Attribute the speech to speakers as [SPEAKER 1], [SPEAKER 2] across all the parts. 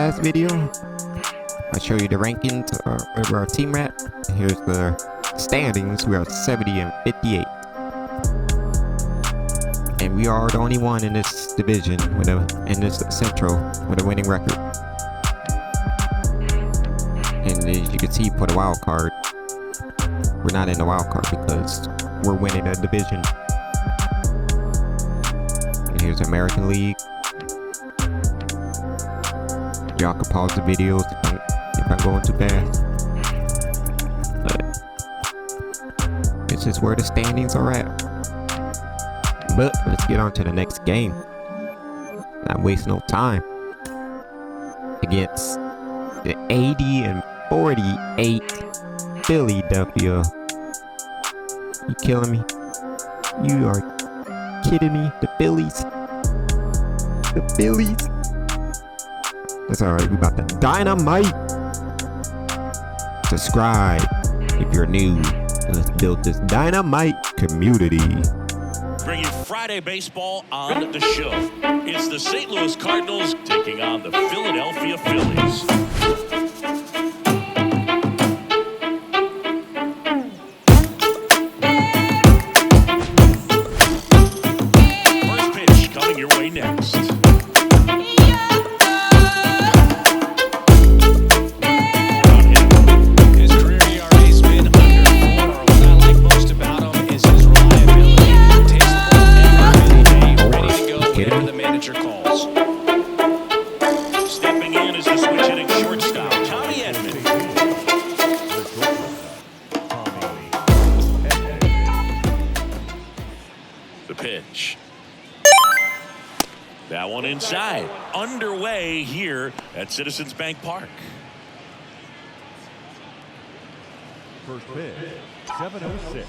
[SPEAKER 1] last video, I show you the rankings of our team at. Here's the standings. We are 70 and 58. And we are the only one in this division in this central with a winning record. And as you can see, for the wild card, we're not in the wild card because we're winning the division. And here's the American League. Y'all can pause the video if I'm going too fast. But this is where the standings are at. But let's get on to the next game. Not waste no time. Against the 80 and 48 Philadelphia. You killing me? You are kidding me? The Phillies. The Phillies. That's alright. We about to dynamite. Subscribe if you're new. And let's build this dynamite community.
[SPEAKER 2] Bringing Friday baseball on the show. It's the St. Louis Cardinals taking on the Philadelphia Phillies. First pitch coming your way next. That one inside. Underway here at Citizens Bank Park.
[SPEAKER 3] First pitch, 7:06.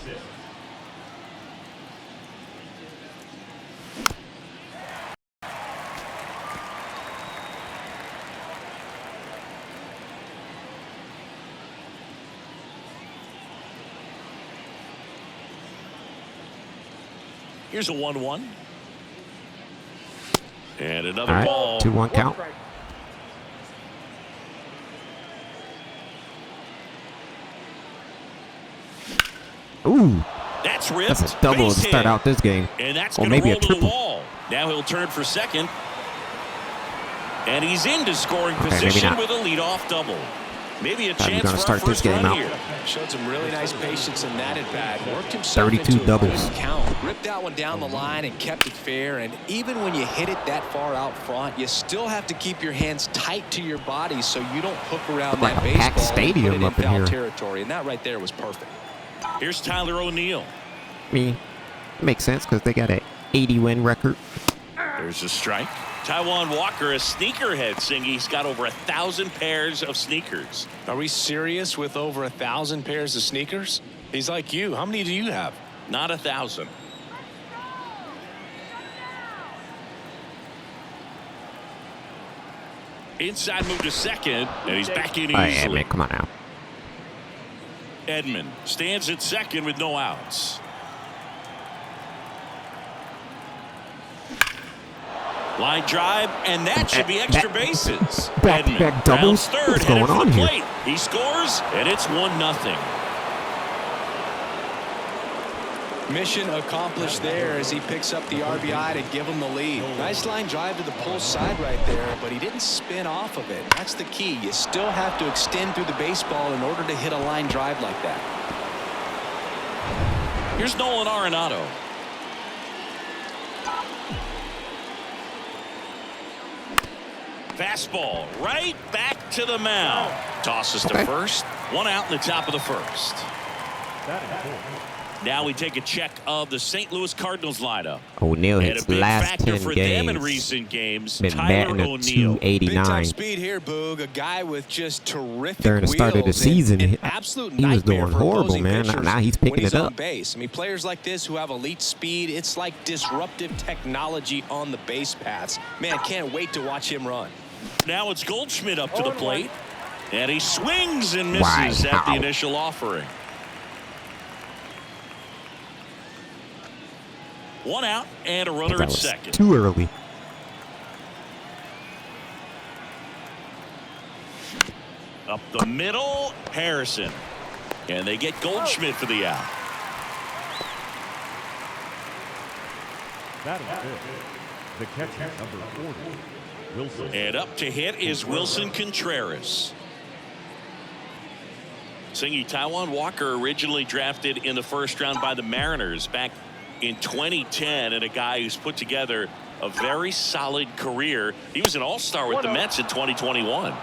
[SPEAKER 2] Here's a 1-1. And another ball.
[SPEAKER 1] 2-1 count. Ooh.
[SPEAKER 2] That's ripped.
[SPEAKER 1] That's a double to start out this game.
[SPEAKER 2] And that's
[SPEAKER 1] or maybe a triple.
[SPEAKER 2] Now he'll turn for second. And he's into scoring position with a leadoff double. Maybe a chance for
[SPEAKER 1] start this game out.
[SPEAKER 4] Showed some really nice patience in that at bat. Worked himself
[SPEAKER 1] 32
[SPEAKER 4] into
[SPEAKER 1] doubles.
[SPEAKER 4] A count. Ripped that one down the line and kept it fair. And even when you hit it that far out front, you still have to keep your hands tight to your body so you don't hook around that baseball.
[SPEAKER 1] Packed stadium
[SPEAKER 4] and put it
[SPEAKER 1] up in
[SPEAKER 4] in foul
[SPEAKER 1] here.
[SPEAKER 4] territory. And that right there was perfect.
[SPEAKER 2] Here's Tyler O'Neill.
[SPEAKER 1] I mean, it makes sense because they got an 80-win record.
[SPEAKER 2] There's a strike. Taijuan Walker, a sneakerhead, saying he's got over 1,000 pairs of sneakers.
[SPEAKER 4] Are we serious with over 1,000 pairs of sneakers? He's like you. How many do you have?
[SPEAKER 2] Not 1,000. Inside move to second, and he's back in easily.
[SPEAKER 1] Yeah, man, come on now.
[SPEAKER 2] Edman stands at second with no outs. Line drive, and that should be extra bases.
[SPEAKER 1] Back doubles.
[SPEAKER 2] Third,
[SPEAKER 1] What's going on here?
[SPEAKER 2] Plate. He scores, and it's 1-0.
[SPEAKER 4] Mission accomplished there as he picks up the RBI to give him the lead. Nice line drive to the pull side right there, but he didn't spin off of it. That's the key. You still have to extend through the baseball in order to hit a line drive like that.
[SPEAKER 2] Here's Nolan Arenado. Fastball right back to the mound. Tosses to first. One out in the top of the first. Now we take a check of the St. Louis Cardinals lineup.
[SPEAKER 1] O'Neill hits the last 10
[SPEAKER 2] for
[SPEAKER 1] games.
[SPEAKER 2] them in recent games.
[SPEAKER 1] Been
[SPEAKER 2] Tyler
[SPEAKER 1] batting a
[SPEAKER 2] O'Neill.
[SPEAKER 1] 289.
[SPEAKER 4] Speed here, Boog. A guy with just terrific
[SPEAKER 1] During the start of the season, he was doing horrible, man. Now he's picking it up.
[SPEAKER 4] Base. I mean, players like this who have elite speed, it's like disruptive technology on the base paths. Man, can't wait to watch him run.
[SPEAKER 2] Now it's Goldschmidt up to the plate. And he swings and misses at the initial offering. One out and a runner at second.
[SPEAKER 1] Too early.
[SPEAKER 2] Up the middle, Harrison. And they get Goldschmidt for the out.
[SPEAKER 3] That is it. The catcher, number 40, Wilson.
[SPEAKER 2] And up to hit is Wilson Contreras. Singy, Taijuan Walker originally drafted in the first round by the Mariners back in 2010, and a guy who's put together a very solid career. He was an all-star with the Mets in 2021.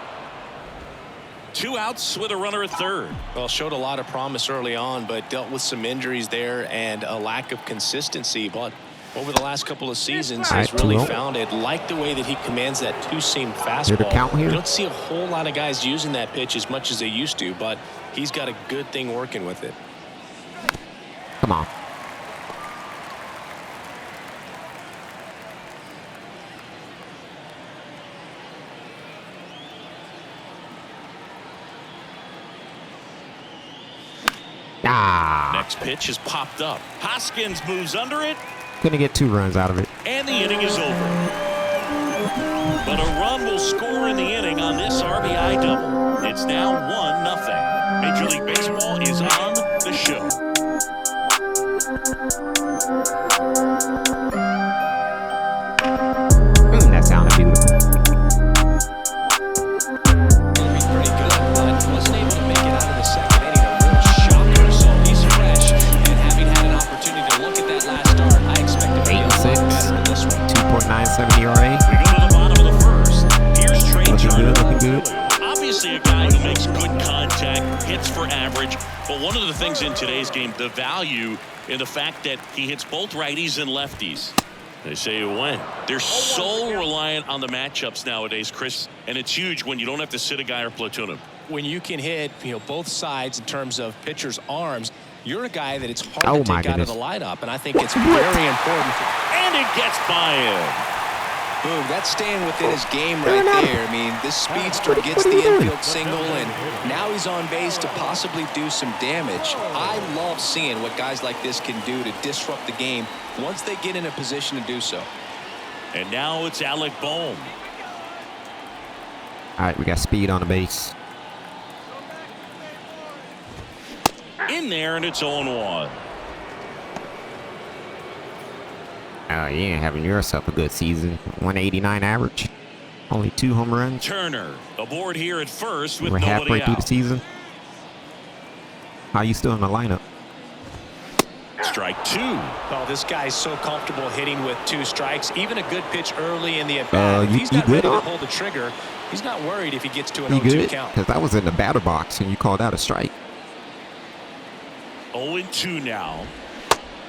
[SPEAKER 2] 2 outs with a runner at third.
[SPEAKER 4] Well, showed a lot of promise early on, but dealt with some injuries there and a lack of consistency. But over the last couple of seasons, he's really found it. Like the way that he commands that two-seam fastball. You don't see a whole lot of guys using that pitch as much as they used to, but he's got a good thing working with it.
[SPEAKER 1] Come on.
[SPEAKER 2] Next pitch is popped up. Hoskins moves under it.
[SPEAKER 1] Gonna get 2 runs out of it.
[SPEAKER 2] And the inning is over. But a run will score in the inning on this RBI double. It's now 1-0. Major League Baseball is on the show.
[SPEAKER 1] That sounded beautiful.
[SPEAKER 4] He's pretty good, but wasn't able to make it out of the second inning. A real shocker. So he's fresh, and having had an opportunity to look at that last start, I expect him to be a lot better in this one.
[SPEAKER 1] 2.97 ERA.
[SPEAKER 2] We go to the bottom of the first. Here's Trey Turner.
[SPEAKER 1] Looking good.
[SPEAKER 2] Obviously a guy who makes good contact, hits for average. But one of the things in today's game, the value in the fact that he hits both righties and lefties. They say when. They're so reliant on the matchups nowadays, Chris, and it's huge when you don't have to sit a guy or platoon him.
[SPEAKER 4] When you can hit, both sides in terms of pitchers' arms, you're a guy that it's hard to take out of the lineup, and I think it's very important.
[SPEAKER 2] And it gets by him.
[SPEAKER 4] Boom, that's staying within his game right there. I mean, this speedster gets the infield single, and now he's on base to possibly do some damage. I love seeing what guys like this can do to disrupt the game once they get in a position to do so.
[SPEAKER 2] And now it's Alec Bohm.
[SPEAKER 1] All right, we got speed on the base.
[SPEAKER 2] In there, and it's 0-1.
[SPEAKER 1] Oh, you ain't having yourself a good season. 189 average. Only 2 home runs.
[SPEAKER 2] Turner aboard here at first with
[SPEAKER 1] We're
[SPEAKER 2] nobody
[SPEAKER 1] halfway through
[SPEAKER 2] out.
[SPEAKER 1] the season. How you still in the lineup?
[SPEAKER 2] Strike 2.
[SPEAKER 4] Oh, this guy's so comfortable hitting with 2 strikes. Even a good pitch early in the at-bat. If he's not ready to pull the trigger, he's not worried if he gets to an 0-2 count.
[SPEAKER 1] Because I was in the batter box and you called out a strike.
[SPEAKER 2] 0-2 now.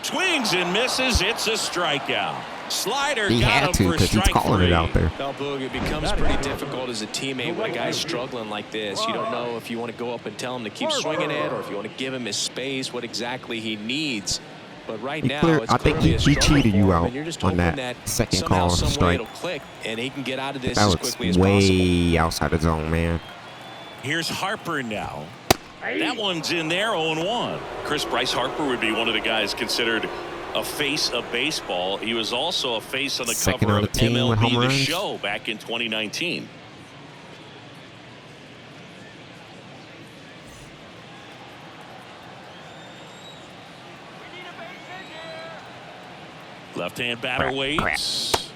[SPEAKER 2] Swings and misses. It's a strikeout. Slider
[SPEAKER 1] He
[SPEAKER 2] got
[SPEAKER 1] had
[SPEAKER 2] him
[SPEAKER 1] to
[SPEAKER 2] for
[SPEAKER 1] because he's
[SPEAKER 2] strike
[SPEAKER 1] calling
[SPEAKER 2] 3.
[SPEAKER 1] it out there.
[SPEAKER 4] Well, Boog, it becomes pretty difficult as a teammate when a guy's struggling like this. You don't know if you want to go up and tell him to keep swinging it or if you want to give him his space, what exactly he needs. But right now, it's
[SPEAKER 1] I think he cheated you out on that second call strike.
[SPEAKER 4] It'll click and he can get out of this
[SPEAKER 1] That
[SPEAKER 4] as
[SPEAKER 1] was
[SPEAKER 4] quickly as possible.
[SPEAKER 1] way outside the zone, man.
[SPEAKER 2] Here's Harper now. That one's in there, 0-1. Chris Bryce Harper would be one of the guys considered a face of baseball. He was also a face on the
[SPEAKER 1] Second
[SPEAKER 2] cover
[SPEAKER 1] on
[SPEAKER 2] of
[SPEAKER 1] the team with home
[SPEAKER 2] MLB The
[SPEAKER 1] runs.
[SPEAKER 2] Show back in 2019. Left-hand batter waits.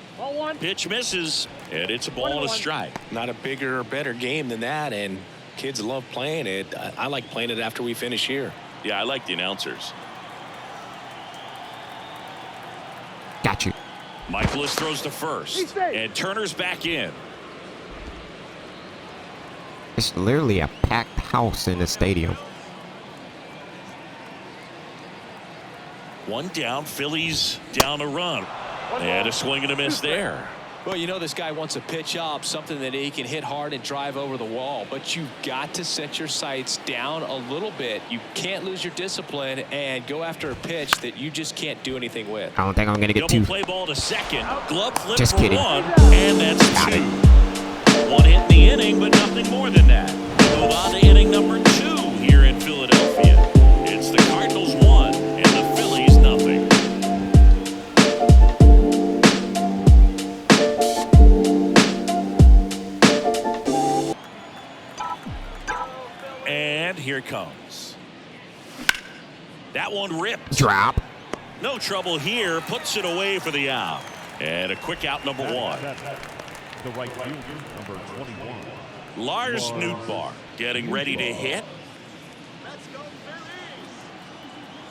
[SPEAKER 2] Pitch misses, and it's a ball and a strike.
[SPEAKER 4] Not a bigger or better game than that, and kids love playing it. I like playing it after we finish here.
[SPEAKER 2] Yeah, I like the announcers.
[SPEAKER 1] Got you.
[SPEAKER 2] Michaelis throws to first, and Turner's back in.
[SPEAKER 1] It's literally a packed house in the stadium.
[SPEAKER 2] One down, Phillies down a run. And a swing and a miss there.
[SPEAKER 4] Well, this guy wants to pitch up something that he can hit hard and drive over the wall, but you've got to set your sights down a little bit. You can't lose your discipline and go after a pitch that you just can't do anything with.
[SPEAKER 1] I don't think I'm going to get
[SPEAKER 2] Double
[SPEAKER 1] 2.
[SPEAKER 2] play ball to second. Glove flip
[SPEAKER 1] Just
[SPEAKER 2] for
[SPEAKER 1] kidding.
[SPEAKER 2] 1, and that's 2. 1 hit in the inning, but nothing more than that. Move on to inning number 2 here in Philadelphia. It's the Cardinals 1 and the Phillies nothing. here it comes. That one ripped.
[SPEAKER 1] Drop.
[SPEAKER 2] No trouble here. Puts it away for the out. And a quick out, number one.
[SPEAKER 3] The right fielder, number 21.
[SPEAKER 2] Lars Nootbaar getting ready to hit.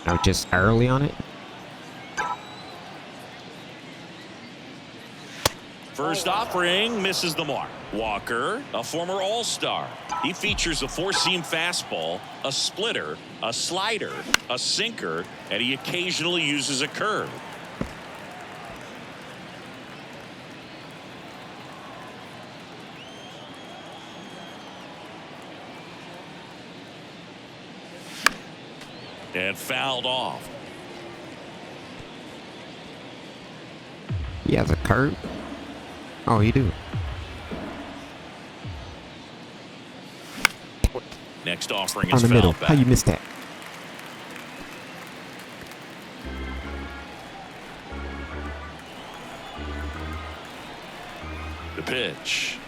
[SPEAKER 1] I'm just early on it.
[SPEAKER 2] First offering misses the mark. Walker, a former All-Star. He features a four-seam fastball, a splitter, a slider, a sinker, and he occasionally uses a curve. And fouled off.
[SPEAKER 1] He has a curve. Oh, he do.
[SPEAKER 2] Next offering
[SPEAKER 1] On
[SPEAKER 2] is
[SPEAKER 1] the middle.
[SPEAKER 2] fouled back.
[SPEAKER 1] How you missed that?
[SPEAKER 2] The pitch.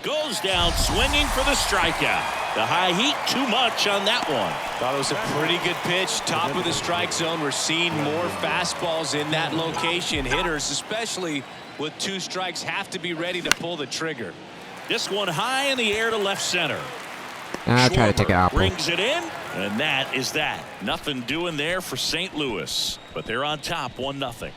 [SPEAKER 2] Goes down swinging for the strikeout. The high heat, too much on that one.
[SPEAKER 4] Thought it was a pretty good pitch. Top of the strike zone. We're seeing more fastballs in that location. Hitters, especially with two strikes, have to be ready to pull the trigger.
[SPEAKER 2] This one high in the air to left center.
[SPEAKER 1] I try to take it out.
[SPEAKER 2] Brings it in, and that is that. Nothing doing there for St. Louis, but they're on top 1-0.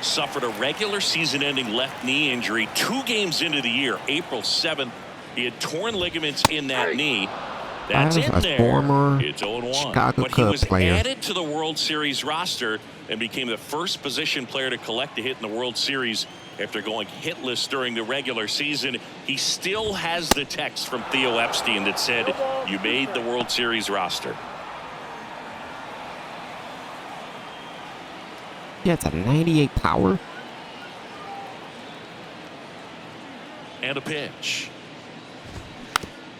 [SPEAKER 2] Suffered a regular season-ending left knee injury 2 games into the year. April 7th, he had torn ligaments in that knee. That's in there.
[SPEAKER 1] Former
[SPEAKER 2] it's 0-1.
[SPEAKER 1] Chicago
[SPEAKER 2] But he
[SPEAKER 1] Cub
[SPEAKER 2] was
[SPEAKER 1] player.
[SPEAKER 2] added to the World Series roster and became the first position player to collect a hit in the World Series after going hitless during the regular season. He still has the text from Theo Epstein that said, "You made the World Series roster."
[SPEAKER 1] Yeah, it's a 98 power.
[SPEAKER 2] And a pitch.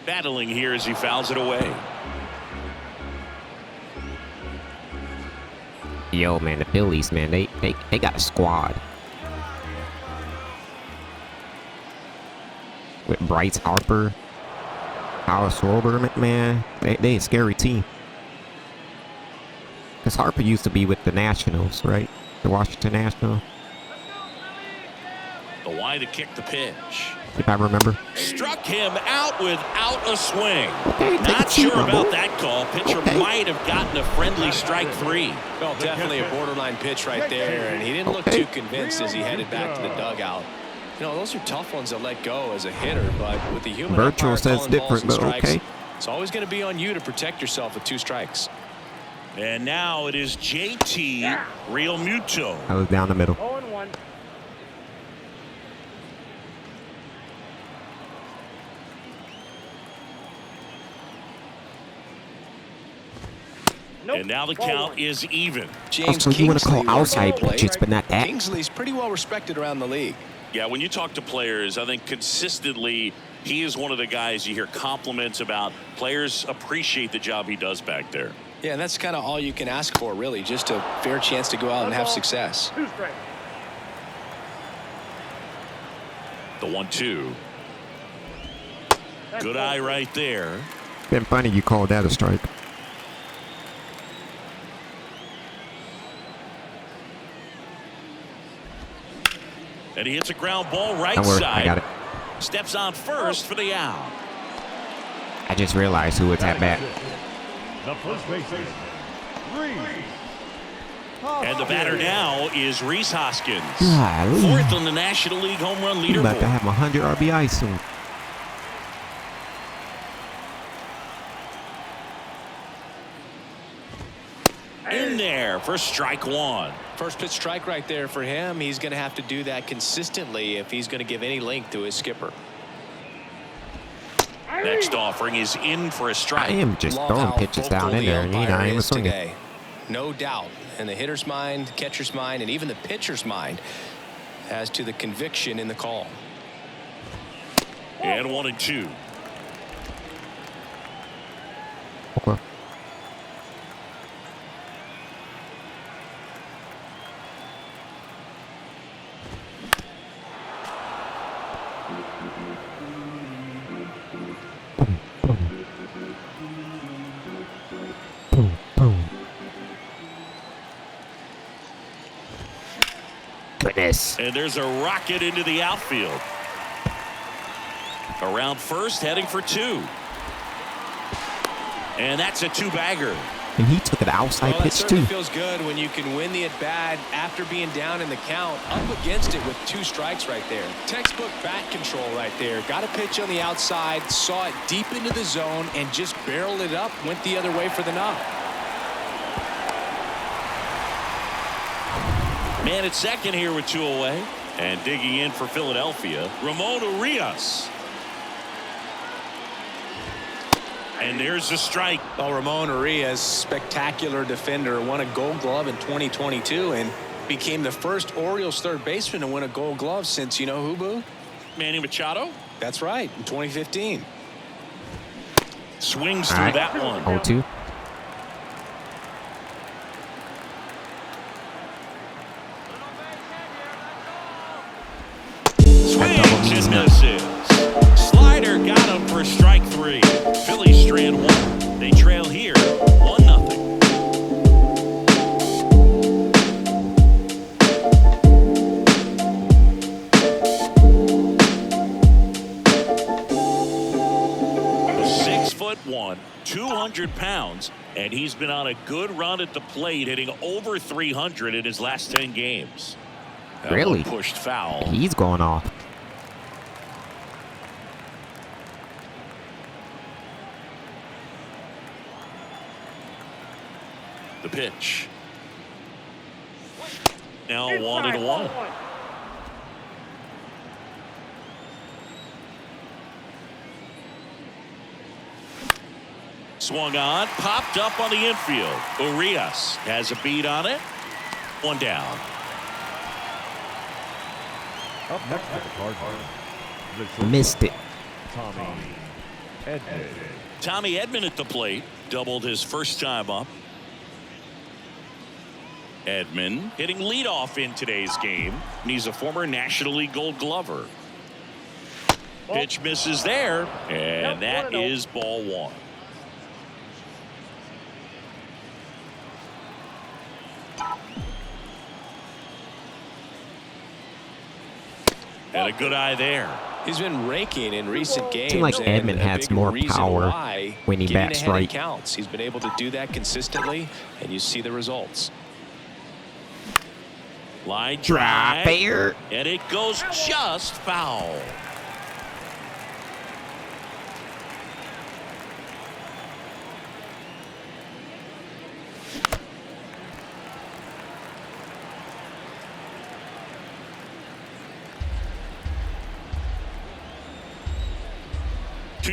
[SPEAKER 2] Battling here as he fouls it away.
[SPEAKER 1] Yo, man, the Phillies, man, they got a squad. With Bryce Harper, Howard Schwarber, man, they a scary team. Because Harper used to be with the Nationals, right? The Washington Nationals,
[SPEAKER 2] The wide to kick the pitch.
[SPEAKER 1] if I remember.
[SPEAKER 2] Struck him out without a swing.
[SPEAKER 1] Okay, take
[SPEAKER 2] Not
[SPEAKER 1] a seat,
[SPEAKER 2] sure
[SPEAKER 1] my
[SPEAKER 2] about
[SPEAKER 1] boy.
[SPEAKER 2] that call. Pitcher
[SPEAKER 1] Okay.
[SPEAKER 2] might have gotten a friendly strike 3.
[SPEAKER 4] Well, definitely a borderline pitch right there, and he didn't look
[SPEAKER 1] Okay.
[SPEAKER 4] too convinced as he headed back to the dugout. You know, those are tough ones to let go as a hitter, but with the human
[SPEAKER 1] Virtual
[SPEAKER 4] umpire
[SPEAKER 1] says
[SPEAKER 4] calling balls
[SPEAKER 1] different,
[SPEAKER 4] and
[SPEAKER 1] but
[SPEAKER 4] strikes,
[SPEAKER 1] okay.
[SPEAKER 4] it's always going to be on you to protect yourself with 2 strikes.
[SPEAKER 2] And now it is JT Real Muto.
[SPEAKER 1] I was down the middle.
[SPEAKER 5] 0-1. Nope.
[SPEAKER 2] And now the
[SPEAKER 5] Ball
[SPEAKER 2] count
[SPEAKER 5] one.
[SPEAKER 2] is even.
[SPEAKER 4] James
[SPEAKER 1] so you wanna call
[SPEAKER 4] Kingsley was
[SPEAKER 1] outside
[SPEAKER 4] the plate.
[SPEAKER 1] pitches, but not that?
[SPEAKER 4] Kingsley's pretty well respected around the league.
[SPEAKER 2] Yeah, when you talk to players, I think consistently he is one of the guys you hear compliments about. Players appreciate the job he does back there.
[SPEAKER 4] Yeah, and that's kind of all you can ask for, really, just a fair chance to go out and have success.
[SPEAKER 5] 2 strikes.
[SPEAKER 2] The 1-2. Good eye right there.
[SPEAKER 1] Been funny you called that a strike.
[SPEAKER 2] And he hits a ground ball right
[SPEAKER 1] Don't worry,
[SPEAKER 2] side.
[SPEAKER 1] I got it.
[SPEAKER 2] Steps on first for the out.
[SPEAKER 1] I just realized who it's at bat.
[SPEAKER 3] The first baseman, Reese.
[SPEAKER 2] And the batter now is Rhys Hoskins.
[SPEAKER 1] Golly.
[SPEAKER 2] 4th on the National League home run
[SPEAKER 1] You about to
[SPEAKER 2] leaderboard.
[SPEAKER 1] have 100 RBI soon.
[SPEAKER 2] In there for strike 1.
[SPEAKER 4] First pitch strike right there for him. He's going to have to do that consistently if he's going to give any length to his skipper.
[SPEAKER 2] Next offering is in for a
[SPEAKER 1] I
[SPEAKER 2] strike.
[SPEAKER 1] am just
[SPEAKER 4] Love
[SPEAKER 1] throwing
[SPEAKER 4] how
[SPEAKER 1] pitches
[SPEAKER 4] vocal
[SPEAKER 1] down in
[SPEAKER 4] the
[SPEAKER 1] there, and you're
[SPEAKER 4] umpire
[SPEAKER 1] not even
[SPEAKER 4] is
[SPEAKER 1] swinging.
[SPEAKER 4] today. No doubt in the hitter's mind, catcher's mind, and even the pitcher's mind as to the conviction in the call.
[SPEAKER 2] And 1-2.
[SPEAKER 1] Okay. Boom, boom. Goodness.
[SPEAKER 2] And there's a rocket into the outfield. Around first, heading for 2. And that's a 2-bagger.
[SPEAKER 1] And he took an outside
[SPEAKER 4] Well, that
[SPEAKER 1] pitch
[SPEAKER 4] certainly
[SPEAKER 1] too.
[SPEAKER 4] feels good when you can win the at-bat after being down in the count, up against it with 2 strikes right there. Textbook bat control right there. Got a pitch on the outside, saw it deep into the zone, and just barreled it up, went the other way for the knock.
[SPEAKER 2] Man at second here with 2 away. And digging in for Philadelphia, Ramon Urias. And there's a strike.
[SPEAKER 4] Well, Ramon Urias, spectacular defender, won a Gold Glove in 2022 and became the first Orioles third baseman to win a Gold Glove since, you know who, Boo?
[SPEAKER 2] Manny Machado.
[SPEAKER 4] That's right, in 2015.
[SPEAKER 2] Swings
[SPEAKER 1] All
[SPEAKER 2] through
[SPEAKER 1] right.
[SPEAKER 2] that one.
[SPEAKER 1] 0-2.
[SPEAKER 2] Swings and misses. Slider got him for strike 3. Phillies strand 1. They trail here 1-0. .1, 200 pounds, and he's been on a good run at the plate, hitting over 300 in his last 10 games. That
[SPEAKER 1] Really?
[SPEAKER 2] one pushed foul.
[SPEAKER 1] He's going off.
[SPEAKER 2] The pitch. Now 1-1. Swung on, popped up on the infield. Urias has a beat on it. 1 down.
[SPEAKER 3] Up next for the Cardinals, the shortstop,
[SPEAKER 1] Missed it.
[SPEAKER 3] Tommy Edman.
[SPEAKER 2] Tommy Edman at the plate, doubled his first time up. Edman hitting leadoff in today's game, and he's a former National League Gold Glover. Pitch misses there, and that is ball 1. And a good eye there.
[SPEAKER 4] He's been raking in recent games.
[SPEAKER 1] Seems like
[SPEAKER 4] and
[SPEAKER 1] Edman
[SPEAKER 4] a
[SPEAKER 1] has
[SPEAKER 4] big
[SPEAKER 1] more
[SPEAKER 4] reason
[SPEAKER 1] power
[SPEAKER 4] why
[SPEAKER 1] when he
[SPEAKER 4] getting
[SPEAKER 1] bats
[SPEAKER 4] ahead in
[SPEAKER 1] right.
[SPEAKER 4] counts. He's been able to do that consistently, and you see the results.
[SPEAKER 2] Line
[SPEAKER 1] Drive
[SPEAKER 2] drive,
[SPEAKER 1] there.
[SPEAKER 2] and it goes just foul.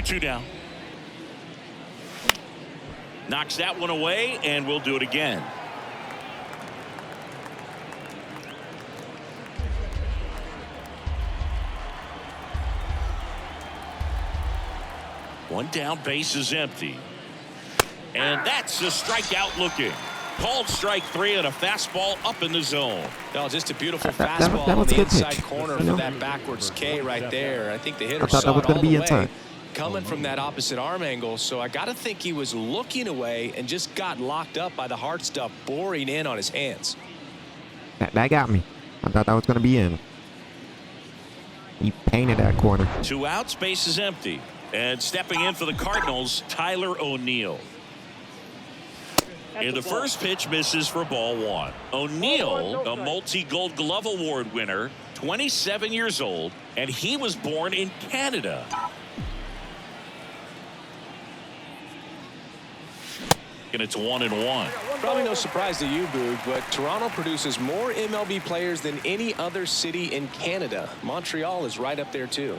[SPEAKER 2] Two down. Knocks that one away, and we'll do it again. One down, base is empty. And that's a strikeout looking. Called strike 3 and a fastball up in the zone.
[SPEAKER 4] No, just a beautiful
[SPEAKER 1] That
[SPEAKER 4] fastball
[SPEAKER 1] was
[SPEAKER 4] on
[SPEAKER 1] a
[SPEAKER 4] the
[SPEAKER 1] good
[SPEAKER 4] inside
[SPEAKER 1] pitch.
[SPEAKER 4] corner
[SPEAKER 1] You
[SPEAKER 4] for
[SPEAKER 1] know?
[SPEAKER 4] that backwards K right there. I think the hitter
[SPEAKER 1] I thought that
[SPEAKER 4] saw
[SPEAKER 1] was
[SPEAKER 4] it
[SPEAKER 1] gonna
[SPEAKER 4] all
[SPEAKER 1] be
[SPEAKER 4] the
[SPEAKER 1] inside.
[SPEAKER 4] way coming from that opposite arm angle. So I got to think he was looking away and just got locked up by the hard stuff boring in on his hands.
[SPEAKER 1] That got me. I thought that was going to be in. He painted that corner.
[SPEAKER 2] 2 outs, base is empty. And stepping in for the Cardinals, Tyler O'Neill. And the first pitch misses for ball 1. O'Neill, a multi-Gold Glove Award winner, 27 years old, and he was born in Canada. And it's 1-1.
[SPEAKER 4] Probably no surprise to you, Boog, but Toronto produces more MLB players than any other city in Canada. Montreal is right up there, too.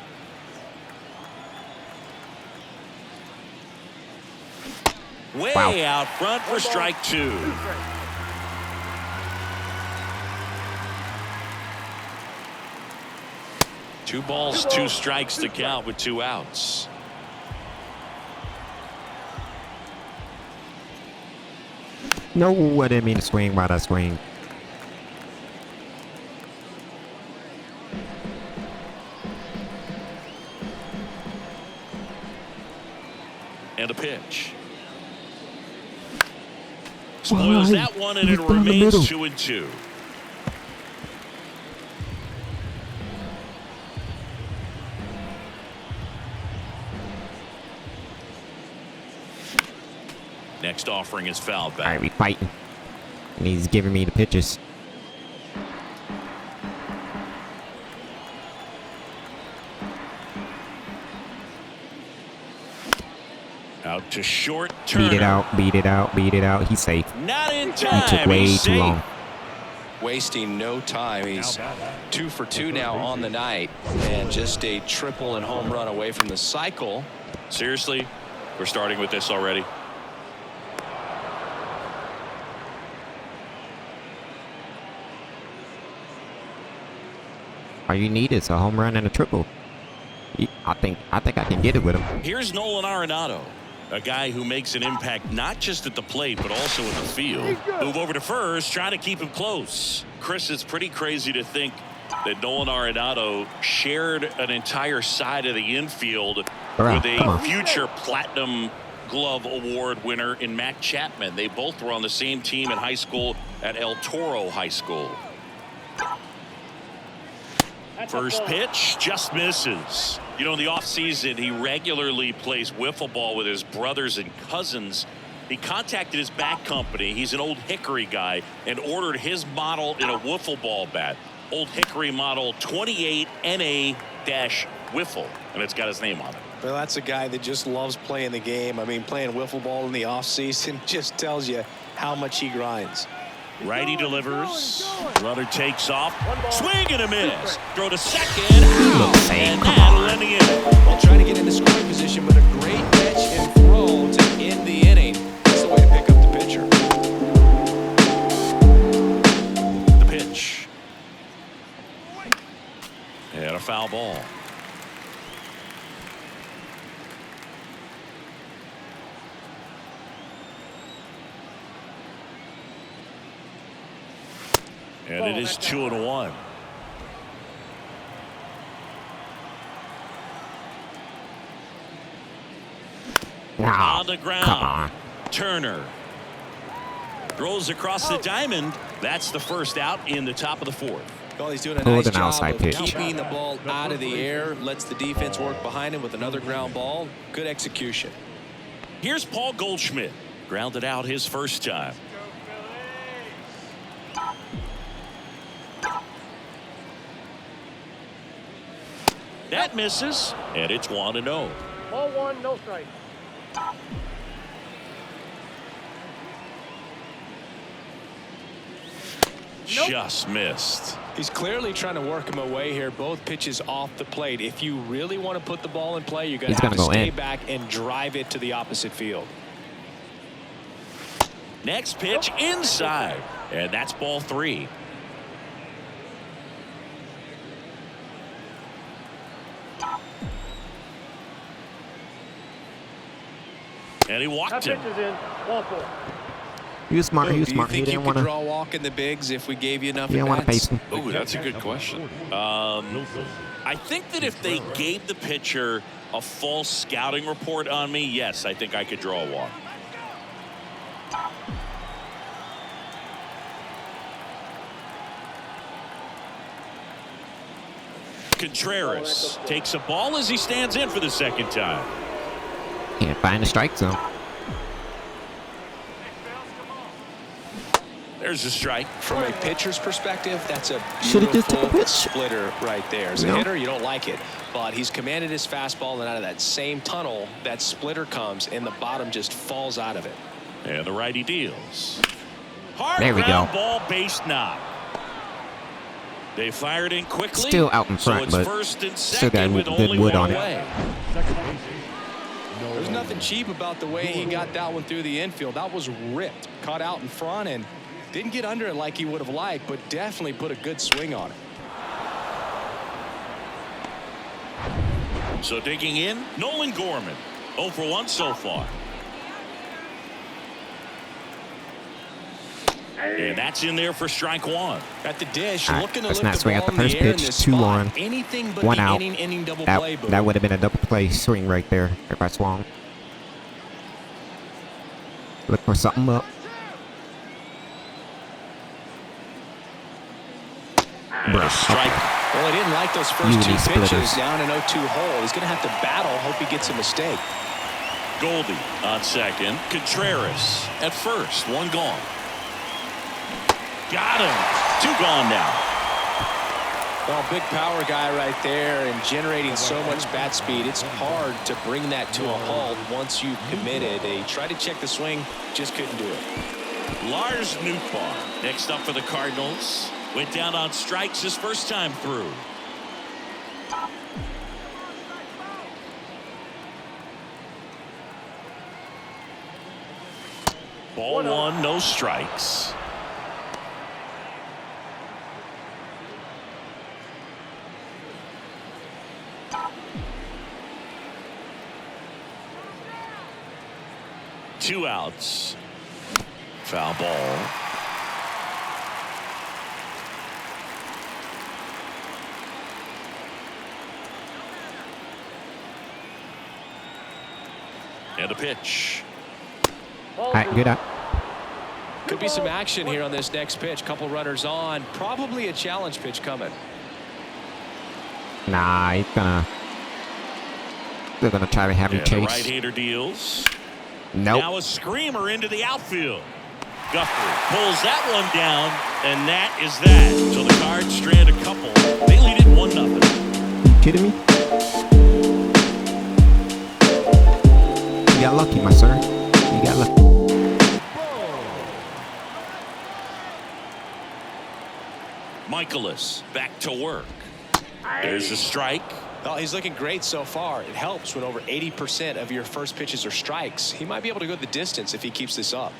[SPEAKER 2] Way out front for strike 2. Two balls, 2 strikes to count with 2 outs.
[SPEAKER 1] No, I didn't mean to swing by that swing.
[SPEAKER 2] And the pitch. Spoils that one, and it remains 2-2. Next offering is fouled back.
[SPEAKER 1] All right, we fighting. And he's giving me the pitches.
[SPEAKER 2] Out to short. Turner.
[SPEAKER 1] Beat it out, beat it out, beat it out. He's safe.
[SPEAKER 2] Not in time.
[SPEAKER 1] He took way too long.
[SPEAKER 4] Wasting no time. He's 2 for 2 now on the night, and just a triple and home run away from the cycle.
[SPEAKER 2] Seriously, we're starting with this already.
[SPEAKER 1] All you need is a home run and a triple. I think I can get it with him.
[SPEAKER 2] Here's Nolan Arenado, a guy who makes an impact not just at the plate but also in the field. Move over to first, trying to keep him close. Chris, it's pretty crazy to think that Nolan Arenado shared an entire side of the infield with a future Platinum Glove Award winner in Matt Chapman. They both were on the same team in high school at El Toro High School. First pitch just misses. You know, in the offseason, he regularly plays wiffle ball with his brothers and cousins. He contacted his bat company. He's an Old Hickory guy and ordered his model in a wiffle ball bat. Old Hickory model 28 NA-wiffle, and it's got his name on it.
[SPEAKER 4] Well, that's a guy that just loves playing the game. I mean, playing wiffle ball in the offseason just tells you how much he grinds.
[SPEAKER 2] Righty delivers. Runner takes off. Swing and a miss. Throw to second. Out. And that'll end the inning.
[SPEAKER 4] Well, trying to get into scoring position, but a great catch and throw to end the inning. That's the way to pick up the pitcher.
[SPEAKER 2] The pitch. And a foul ball. And it is 2-1. On the ground.
[SPEAKER 1] Come on.
[SPEAKER 2] Turner throws across the diamond. That's the first out in the top of the fourth.
[SPEAKER 4] Well, he's doing a nice job of keeping the ball out of the air. Lets the defense work behind him with another ground ball. Good execution.
[SPEAKER 2] Here's Paul Goldschmidt. Grounded out his first time. That misses, and it's 1-0.
[SPEAKER 5] Ball 1, no strike.
[SPEAKER 2] Just missed.
[SPEAKER 4] He's clearly trying to work him away here. Both pitches off the plate. If you really want to put the ball in play, you're going to have to stay back and drive it to the opposite field.
[SPEAKER 2] Next pitch inside, and that's ball 3. And he walked him.
[SPEAKER 5] That pitch is in. Ball 4.
[SPEAKER 1] He was smart. He was smart.
[SPEAKER 4] Do you
[SPEAKER 1] He
[SPEAKER 4] think
[SPEAKER 1] didn't
[SPEAKER 4] you
[SPEAKER 1] want
[SPEAKER 4] could
[SPEAKER 1] to.
[SPEAKER 4] draw a walk in the bigs if we gave you enough?
[SPEAKER 1] He didn't want to face him.
[SPEAKER 2] Oh, that's a good question. I think that if they gave the pitcher a false scouting report on me, yes, I think I could draw a walk. Contreras takes a ball as he stands in for the second time.
[SPEAKER 1] Can't find the strike zone.
[SPEAKER 2] There's a strike.
[SPEAKER 4] From a pitcher's perspective, that's a
[SPEAKER 1] Should've just took a
[SPEAKER 4] beautiful
[SPEAKER 1] pitch.
[SPEAKER 4] splitter right there. As a
[SPEAKER 1] No.
[SPEAKER 4] hitter, you don't like it, but he's commanded his fastball, and out of that same tunnel, that splitter comes, and the bottom just falls out of it.
[SPEAKER 2] And the righty deals. Hard
[SPEAKER 1] There we
[SPEAKER 2] ground
[SPEAKER 1] go.
[SPEAKER 2] ball, base knock. They fired in quickly.
[SPEAKER 1] Still out in
[SPEAKER 2] so
[SPEAKER 1] front,
[SPEAKER 2] it's
[SPEAKER 1] but
[SPEAKER 2] first and
[SPEAKER 1] still got
[SPEAKER 2] second with
[SPEAKER 1] good
[SPEAKER 2] only
[SPEAKER 1] wood
[SPEAKER 2] one
[SPEAKER 1] on it.
[SPEAKER 2] away.
[SPEAKER 4] There's nothing cheap about the way he got that one through the infield. That was ripped, caught out in front, and didn't get under it like he would have liked, but definitely put a good swing on it.
[SPEAKER 2] So digging in, Nolan Gorman. 0 for 1 so far. And that's in there for strike 1.
[SPEAKER 4] At the dish,
[SPEAKER 1] All right,
[SPEAKER 4] looking to
[SPEAKER 1] let's
[SPEAKER 4] lift
[SPEAKER 1] not
[SPEAKER 4] the
[SPEAKER 1] swing
[SPEAKER 4] ball
[SPEAKER 1] at the
[SPEAKER 4] in the
[SPEAKER 1] first
[SPEAKER 4] air in
[SPEAKER 1] pitch.
[SPEAKER 4] this
[SPEAKER 1] 2-1.
[SPEAKER 4] spot. Anything but
[SPEAKER 1] 1
[SPEAKER 4] the
[SPEAKER 1] out.
[SPEAKER 4] inning double play.
[SPEAKER 1] That would have been a double play swing right there if I swung. Look for something up.
[SPEAKER 2] And a strike.
[SPEAKER 4] Well, he didn't like those first
[SPEAKER 1] Beauty
[SPEAKER 4] two pitches
[SPEAKER 1] splitters.
[SPEAKER 4] down an 0-2 hole. He's going to have to battle. Hope he gets a mistake.
[SPEAKER 2] Goldie on second. Contreras at first. One gone. Got him. Two gone now.
[SPEAKER 4] Well, big power guy right there and generating so much bat speed. It's hard to bring that to a halt once you've committed. They tried to check the swing, just couldn't do it.
[SPEAKER 2] Lars Nootbaar next up for the Cardinals. Went down on strikes his first time through. Ball one, no strikes. Two outs. Foul ball. And a pitch.
[SPEAKER 1] All right, good up.
[SPEAKER 4] Could be some action here on this next pitch. Couple runners on. Probably a challenge pitch coming.
[SPEAKER 1] Nah, they're gonna try to have him
[SPEAKER 2] And the
[SPEAKER 1] chase.
[SPEAKER 2] right-hander deals.
[SPEAKER 1] Nope.
[SPEAKER 2] Now a screamer into the outfield. Guthrie pulls that one down, and that is that. So the Cards strand a couple. They lead it 1-0.
[SPEAKER 1] You kidding me? You got lucky, my sir. You got lucky.
[SPEAKER 2] Michaelis back to work. There's a strike.
[SPEAKER 4] Oh, he's looking great so far. It helps when over 80% of your first pitches are strikes. He might be able to go the distance if he keeps this up.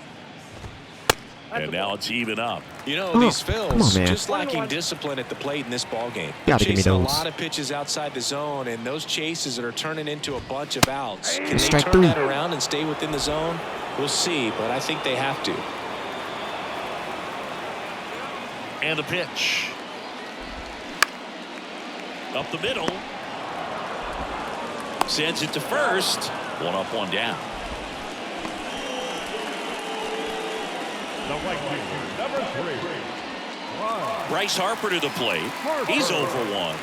[SPEAKER 2] And now it's even up.
[SPEAKER 4] You know,
[SPEAKER 1] Oh,
[SPEAKER 4] these
[SPEAKER 1] come
[SPEAKER 4] Phils
[SPEAKER 1] on, man.
[SPEAKER 4] just lacking discipline at the plate in this ball game.
[SPEAKER 1] Gotta give me
[SPEAKER 4] Chasing a
[SPEAKER 1] those.
[SPEAKER 4] lot of pitches outside the zone, and those chases that are turning into a bunch of outs. Can they
[SPEAKER 1] Strike
[SPEAKER 4] turn
[SPEAKER 1] three.
[SPEAKER 4] that around and stay within the zone? We'll see, but I think they have to.
[SPEAKER 2] And a pitch. Up the middle. Sends it to first. One up, one down.
[SPEAKER 3] The right fielder, number 3.
[SPEAKER 2] Bryce Harper to the plate. He's over 1.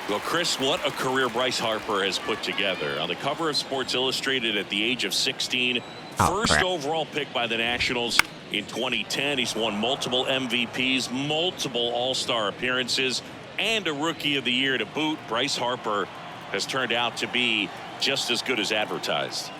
[SPEAKER 2] Well, Chris, what a career Bryce Harper has put together. On the cover of Sports Illustrated at the age of 16, first
[SPEAKER 1] crap.
[SPEAKER 2] overall pick by the Nationals in 2010. He's won multiple MVPs, multiple All-Star appearances, and a Rookie of the Year to boot. Bryce Harper has turned out to be just as good as advertised.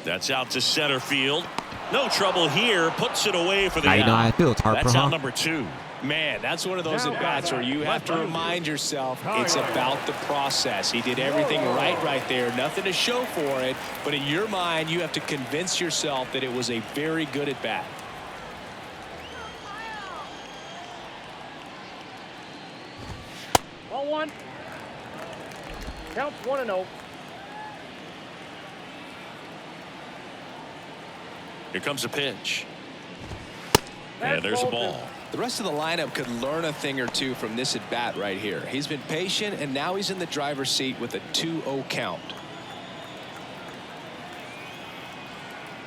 [SPEAKER 2] That's out to center field. No trouble here. Puts it away for the
[SPEAKER 1] Now you know how I
[SPEAKER 2] out.
[SPEAKER 1] feel. It's Harper,
[SPEAKER 2] That's
[SPEAKER 1] huh?
[SPEAKER 2] out number 2.
[SPEAKER 4] Man, that's one of those at-bats where you have to remind yourself it's about the process. He did everything right there. Nothing to show for it. But in your mind, you have to convince yourself that it was a very good at-bat.
[SPEAKER 5] Ball one. Counts 1-0.
[SPEAKER 2] Here comes a pitch. And there's a ball.
[SPEAKER 4] The rest of the lineup could learn a thing or two from this at-bat right here. He's been patient, and now he's in the driver's seat with a 2-0 count.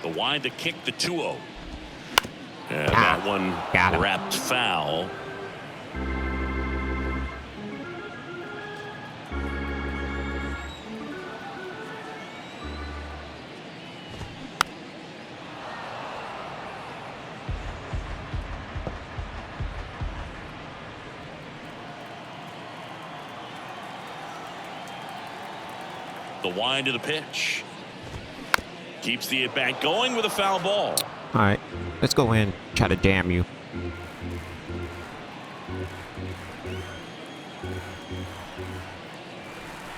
[SPEAKER 2] The wind to kick the 2-0. And that one
[SPEAKER 1] got him.
[SPEAKER 2] wrapped foul. The wind of the pitch. Keeps the at-bat going with a foul ball.
[SPEAKER 1] All right, let's go in and try to jam you.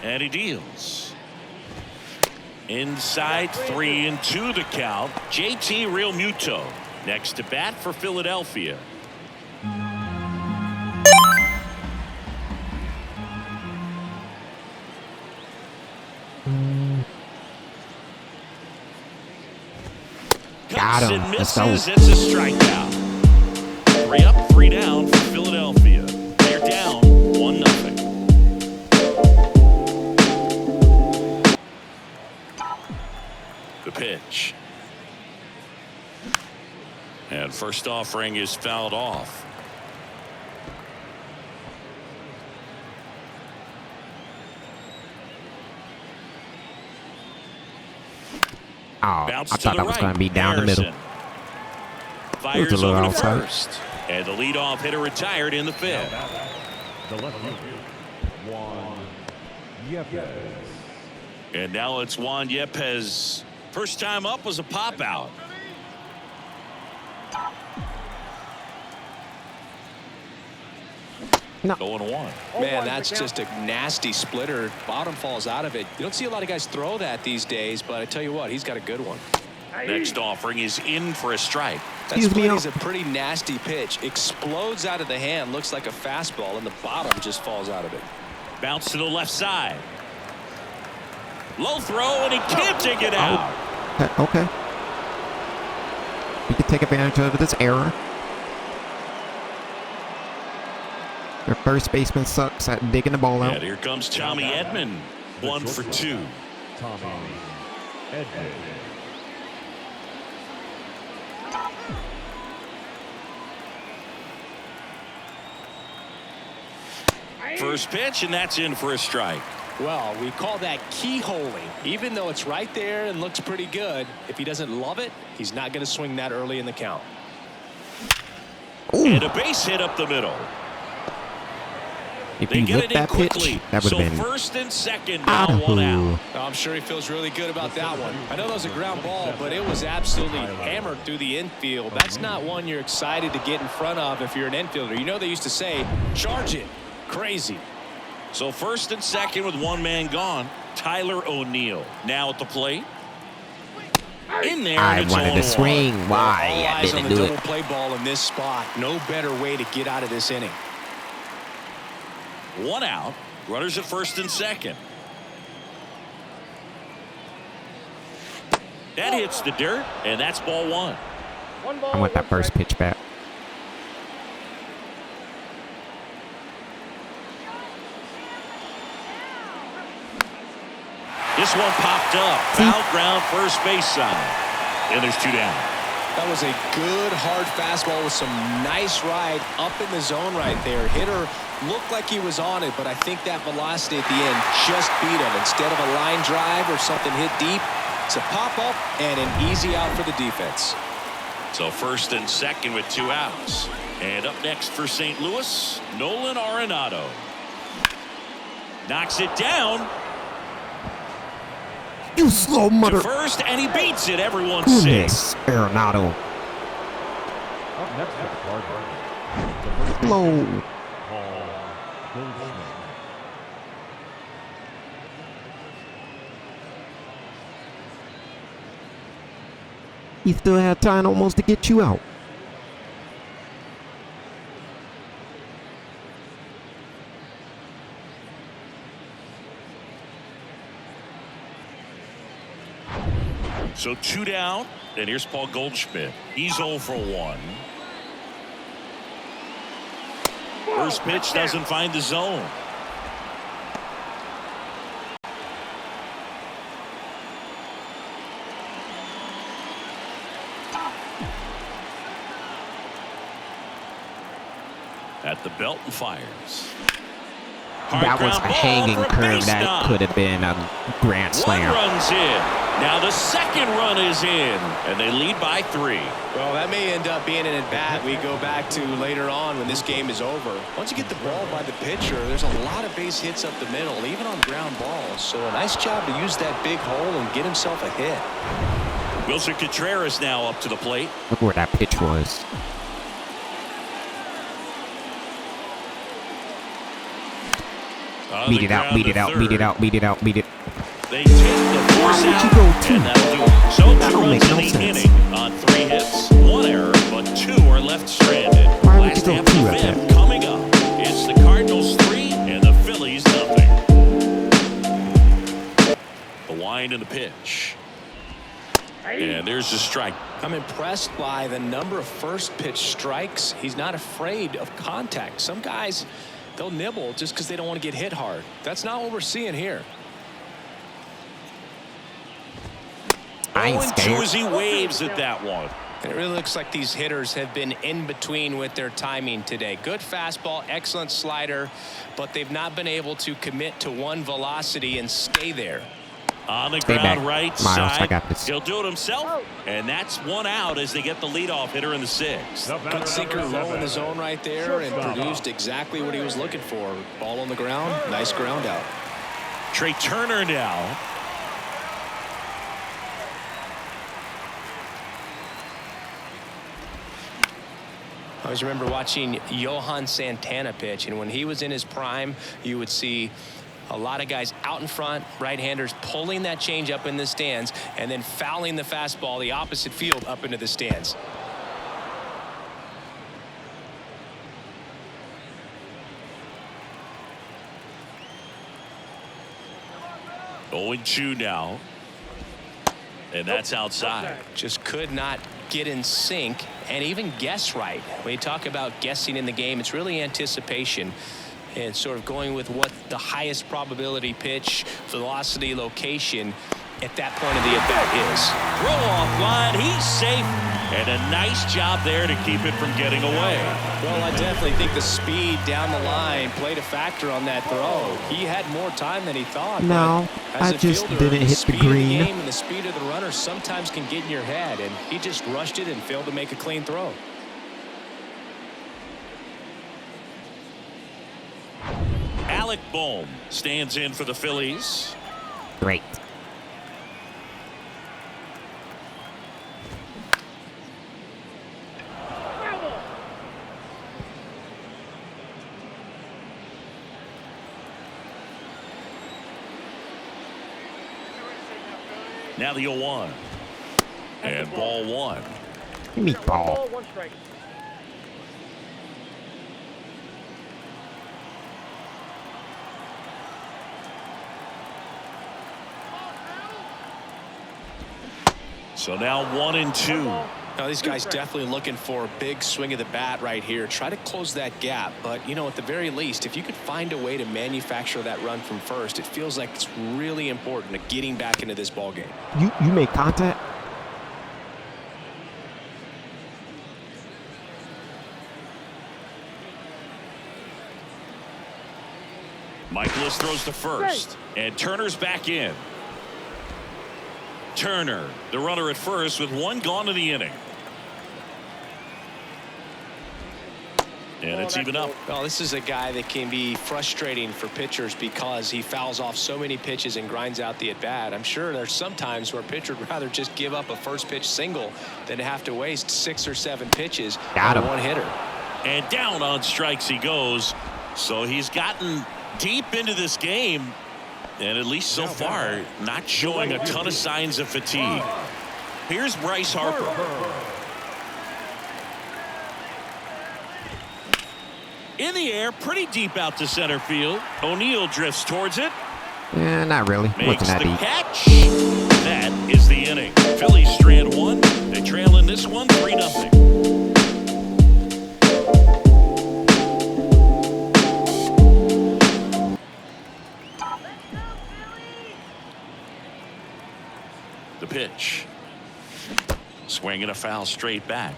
[SPEAKER 2] And he deals. Inside 3-2 the count. JT Realmuto next to bat for Philadelphia.
[SPEAKER 1] Got him.
[SPEAKER 2] And
[SPEAKER 1] Let's go.
[SPEAKER 2] misses. It's a strikeout. 3 up, 3 down for Philadelphia. They're down 1-0. First offering is fouled off.
[SPEAKER 1] Oh,
[SPEAKER 2] Bounce
[SPEAKER 1] I
[SPEAKER 2] to
[SPEAKER 1] thought
[SPEAKER 2] the
[SPEAKER 1] that was
[SPEAKER 2] right.
[SPEAKER 1] going to be down the middle.
[SPEAKER 2] Harrison fires
[SPEAKER 1] a little
[SPEAKER 2] over to
[SPEAKER 1] outside.
[SPEAKER 2] first. And the leadoff hitter retired in the fifth.
[SPEAKER 3] The left fielder, Juan Yepes.
[SPEAKER 2] And now it's Juan Yepes. First time up was a pop out.
[SPEAKER 1] No.
[SPEAKER 2] 0-1.
[SPEAKER 4] Man, that's just a nasty splitter. Bottom falls out of it. You don't see a lot of guys throw that these days, but I tell you what, he's got a good one.
[SPEAKER 2] Next offering is in for a strike.
[SPEAKER 4] That split is a pretty nasty pitch. Explodes out of the hand, looks like a fastball, and the bottom just falls out of it.
[SPEAKER 2] Bounce to the left side. Low throw, and he can't take it out.
[SPEAKER 1] Okay. You can take advantage of this error. Their first baseman sucks at digging the ball out.
[SPEAKER 2] And here comes Tommy Edman. 1 for 2.
[SPEAKER 3] Tommy Edman.
[SPEAKER 2] First pitch, and that's in for a strike.
[SPEAKER 4] Well, we call that keyholing. Even though it's right there and looks pretty good, if he doesn't love it, he's not going to swing that early in the count.
[SPEAKER 2] And a base hit up the middle.
[SPEAKER 1] If
[SPEAKER 2] They
[SPEAKER 1] he
[SPEAKER 2] get
[SPEAKER 1] whipped
[SPEAKER 2] it in
[SPEAKER 1] that
[SPEAKER 2] quickly.
[SPEAKER 1] pitch, that would
[SPEAKER 2] So
[SPEAKER 1] have been
[SPEAKER 2] first and second, now 1 out.
[SPEAKER 4] I'm sure he feels really good about that one. I know that was a ground ball, but it was absolutely hammered through the infield. That's not one you're excited to get in front of if you're an infielder. You know they used to say, charge it. Crazy.
[SPEAKER 2] So first and second with one man gone. Tyler O'Neill now at the plate. In there.
[SPEAKER 1] I
[SPEAKER 2] and it's
[SPEAKER 1] wanted to
[SPEAKER 2] 0-1.
[SPEAKER 1] swing. Why?
[SPEAKER 4] All
[SPEAKER 1] I
[SPEAKER 4] eyes on
[SPEAKER 1] didn't
[SPEAKER 4] the
[SPEAKER 1] do
[SPEAKER 4] double
[SPEAKER 1] it.
[SPEAKER 4] play ball in this spot. No better way to get out of this inning.
[SPEAKER 2] 1 out. Runners at first and second. That hits the dirt, and that's ball 1.
[SPEAKER 1] I want that first pitch back.
[SPEAKER 2] This one popped up. Foul ground first base side. And there's 2 down.
[SPEAKER 4] That was a good hard fastball with some nice ride up in the zone right there. Hitter looked like he was on it, but I think that velocity at the end just beat him. Instead of a line drive or something hit deep, it's a pop up and an easy out for the defense.
[SPEAKER 2] So first and second with 2 outs. And up next for St. Louis, Nolan Arenado. Knocks it down.
[SPEAKER 1] You slow
[SPEAKER 2] To
[SPEAKER 1] mother.
[SPEAKER 2] first, and he beats it. Everyone's
[SPEAKER 1] Goodness,
[SPEAKER 2] safe.
[SPEAKER 1] Arenado.
[SPEAKER 3] Up next for the Cardinals.
[SPEAKER 1] Slow.
[SPEAKER 3] Paul Goldschmidt.
[SPEAKER 1] He still had time almost to get you out.
[SPEAKER 2] So 2 down, and here's Paul Goldschmidt. He's 0 for 1. First pitch doesn't find the zone. At the belt and fires.
[SPEAKER 1] That was a hanging curve. That could have been a grand slam.
[SPEAKER 2] 1 run's in. Now the second run is in, and they lead by 3.
[SPEAKER 4] Well, that may end up being an at-bat we go back to later on when this game is over. Once you get the ball by the pitcher, there's a lot of base hits up the middle, even on ground balls. So a nice job to use that big hole and get himself a hit.
[SPEAKER 2] Wilson Contreras now up to the plate.
[SPEAKER 1] Look where that pitch was. Beat it out, beat it out, beat it out, beat it out, beat it.
[SPEAKER 2] They take the force
[SPEAKER 1] Why would
[SPEAKER 2] out,
[SPEAKER 1] you go two?
[SPEAKER 2] and that'll do it. So
[SPEAKER 1] That
[SPEAKER 2] 2
[SPEAKER 1] don't
[SPEAKER 2] runs
[SPEAKER 1] make
[SPEAKER 2] in
[SPEAKER 1] no
[SPEAKER 2] the
[SPEAKER 1] sense.
[SPEAKER 2] inning on 3 hits, 1 error, but 2 are left stranded.
[SPEAKER 1] Why would you
[SPEAKER 2] Last
[SPEAKER 1] go
[SPEAKER 2] half of
[SPEAKER 1] 2
[SPEAKER 2] the
[SPEAKER 1] at that?
[SPEAKER 2] 5th coming up. It's the Cardinals 3 and the Phillies nothing. The wind and the pitch. And there's the strike.
[SPEAKER 4] I'm impressed by the number of first pitch strikes. He's not afraid of contact. Some guys, they'll nibble just because they don't want to get hit hard. That's not what we're seeing here.
[SPEAKER 1] I ain't
[SPEAKER 2] 0-2
[SPEAKER 1] scared.
[SPEAKER 2] as he waves at that one.
[SPEAKER 4] And it really looks like these hitters have been in between with their timing today. Good fastball, excellent slider, but they've not been able to commit to one velocity and stay there.
[SPEAKER 2] On the
[SPEAKER 1] Stay
[SPEAKER 2] ground,
[SPEAKER 1] back,
[SPEAKER 2] right
[SPEAKER 1] Miles, I
[SPEAKER 2] side.
[SPEAKER 1] got this.
[SPEAKER 2] He'll do it himself, and that's one out as they get the leadoff hitter in the sixth.
[SPEAKER 4] Good sinker low in the zone right there and produced exactly what he was looking for. Ball on the ground, nice ground out.
[SPEAKER 2] Trey Turner now.
[SPEAKER 4] I always remember watching Johan Santana pitch, and when he was in his prime, you would see a lot of guys out in front, right-handers pulling that change up in the stands and then fouling the fastball the opposite field up into the stands.
[SPEAKER 2] Oh, 0-2 now. And that's outside.
[SPEAKER 4] Just could not get in sync and even guess right. When you talk about guessing in the game, it's really anticipation and sort of going with what the highest probability pitch, velocity, location at that point of the at-bat is.
[SPEAKER 2] Throw off line. He's safe. And a nice job there to keep it from getting away.
[SPEAKER 4] Well, I definitely think the speed down the line played a factor on that throw. He had more time than he thought.
[SPEAKER 1] No,
[SPEAKER 4] As
[SPEAKER 1] I
[SPEAKER 4] a
[SPEAKER 1] just
[SPEAKER 4] fielder,
[SPEAKER 1] didn't hit the
[SPEAKER 4] speed of
[SPEAKER 1] green.
[SPEAKER 4] game and the speed of the runner sometimes can get in your head, and he just rushed it and failed to make a clean throw.
[SPEAKER 2] Alec Bohm stands in for the Phillies.
[SPEAKER 1] Great.
[SPEAKER 2] Now the 0-1. And ball one.
[SPEAKER 1] Give me ball.
[SPEAKER 5] Ball, 1 strike.
[SPEAKER 2] So now 1-2.
[SPEAKER 4] Now these guys definitely looking for a big swing of the bat right here. Try to close that gap, but you know, at the very least, if you could find a way to manufacture that run from first, it feels like it's really important to getting back into this ball game.
[SPEAKER 1] You made contact?
[SPEAKER 2] Michaelis throws to first, and Turner's back in. Turner, the runner at first, with 1 gone in the inning. And it's even up.
[SPEAKER 4] Well, this is a guy that can be frustrating for pitchers because he fouls off so many pitches and grinds out the at-bat. I'm sure there's some times where a pitcher would rather just give up a first pitch single than to have to waste 6 or 7 pitches
[SPEAKER 1] Got
[SPEAKER 4] on
[SPEAKER 1] him.
[SPEAKER 4] one hitter.
[SPEAKER 2] And down on strikes he goes. So he's gotten deep into this game, and at least so far, not showing a ton of signs of fatigue. Here's Bryce Harper. In the air, pretty deep out to center field. O'Neill drifts towards it.
[SPEAKER 1] Not really.
[SPEAKER 2] Makes
[SPEAKER 1] Wasn't that
[SPEAKER 2] the
[SPEAKER 1] deep.
[SPEAKER 2] catch. That is the inning. Phillies strand 1. They trail in this one 3-0. The pitch. Swinging a foul straight back.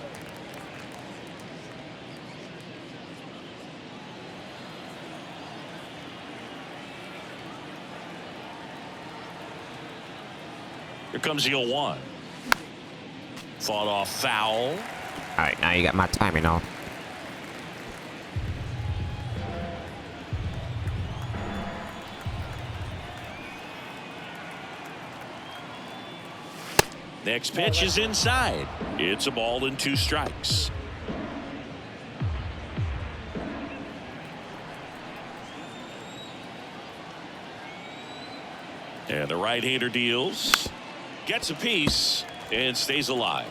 [SPEAKER 2] Here comes the 0-1. Fought off foul.
[SPEAKER 1] All right, now you got my timing off.
[SPEAKER 2] Next pitch is inside. It's a ball and 2 strikes. And the right-hander deals. Gets a piece and stays alive.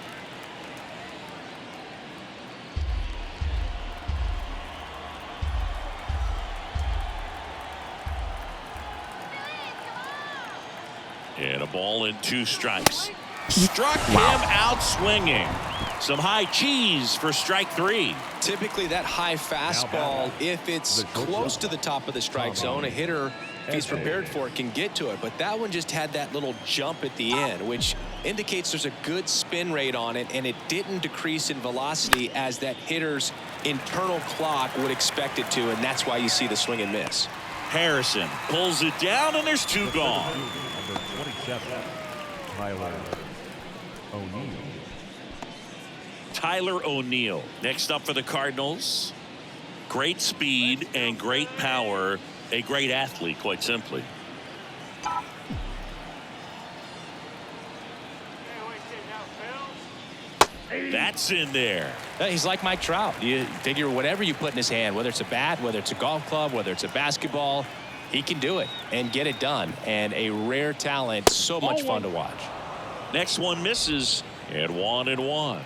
[SPEAKER 2] And a ball and 2 strikes. Struck him out swinging. Some high cheese for strike 3.
[SPEAKER 4] Typically that high fastball, if it's close to the top of the strike zone, a hitter, if he's prepared for it, can get to it. But that one just had that little jump at the end, which indicates there's a good spin rate on it, and it didn't decrease in velocity as that hitter's internal clock would expect it to, and that's why you see the swing and miss.
[SPEAKER 2] Harrison pulls it down, and there's 2 gone.
[SPEAKER 3] Number 27, Tyler O'Neill.
[SPEAKER 2] Tyler O'Neill next up for the Cardinals. Great speed and great power. A great athlete, quite simply. That's in there.
[SPEAKER 4] He's like Mike Trout. You figure whatever you put in his hand, whether it's a bat, whether it's a golf club, whether it's a basketball, he can do it and get it done. And a rare talent, so much fun to watch.
[SPEAKER 2] Next one misses, and 1-1.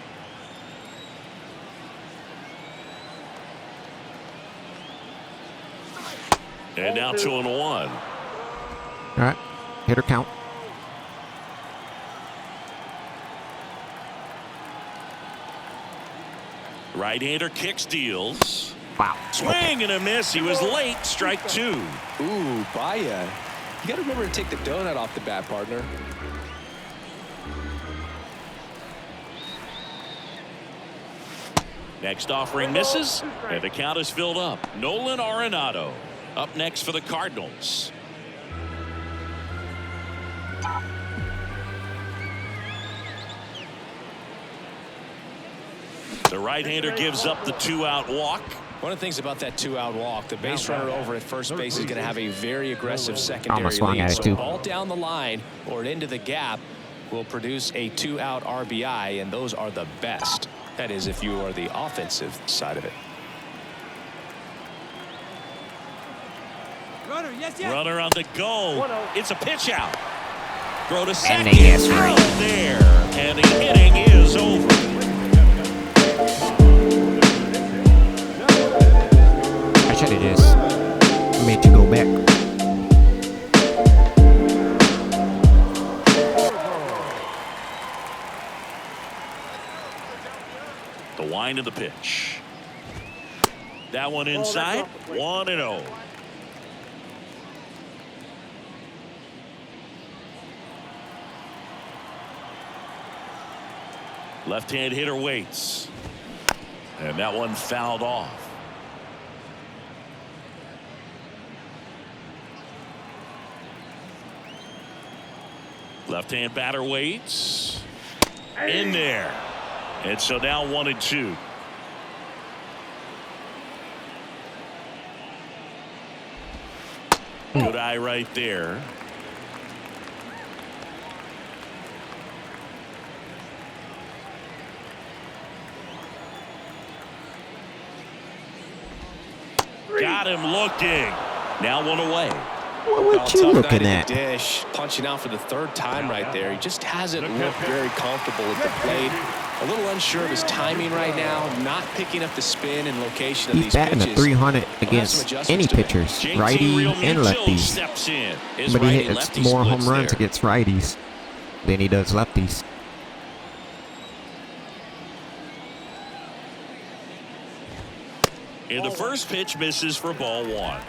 [SPEAKER 2] And now 2-1.
[SPEAKER 1] All right. Hitter count.
[SPEAKER 2] Right-hander kicks, deals.
[SPEAKER 1] Wow.
[SPEAKER 2] Swing and a miss. He was late. Strike 2.
[SPEAKER 4] Ooh, Baya. You got to remember to take the donut off the bat, partner.
[SPEAKER 2] Next offering misses, and the count is filled up. Nolan Arenado up next for the Cardinals. The right-hander gives up the 2-out walk.
[SPEAKER 4] One of the things about that 2-out walk, the base runner over at first base is going to have a very aggressive secondary lead. So ball down the line or into the gap will produce a 2-out RBI, and those are the best. That is, if you are the offensive side of it.
[SPEAKER 2] Runner on the go. It's a pitch out. Throw to second.
[SPEAKER 1] And he is right
[SPEAKER 2] there. And the inning is over.
[SPEAKER 1] I should have just made you go back.
[SPEAKER 2] The wind of the pitch. That one inside. 1-0. Left-hand hitter waits. And that one fouled off. Left-hand batter waits. In there. And so now 1-2. Good eye right there. Got him looking. Now 1 away.
[SPEAKER 1] What you looking at?
[SPEAKER 4] Dish, punching out for the 3rd time right there. He just hasn't looked very comfortable at the plate. A little unsure of his timing right now. Not picking up the spin and location of
[SPEAKER 1] He's
[SPEAKER 4] these
[SPEAKER 1] batting
[SPEAKER 4] pitches.
[SPEAKER 1] a 300 against any pitchers, righty and lefties. But he hits more home runs against righties than he does lefties.
[SPEAKER 2] And the first pitch misses for ball 1.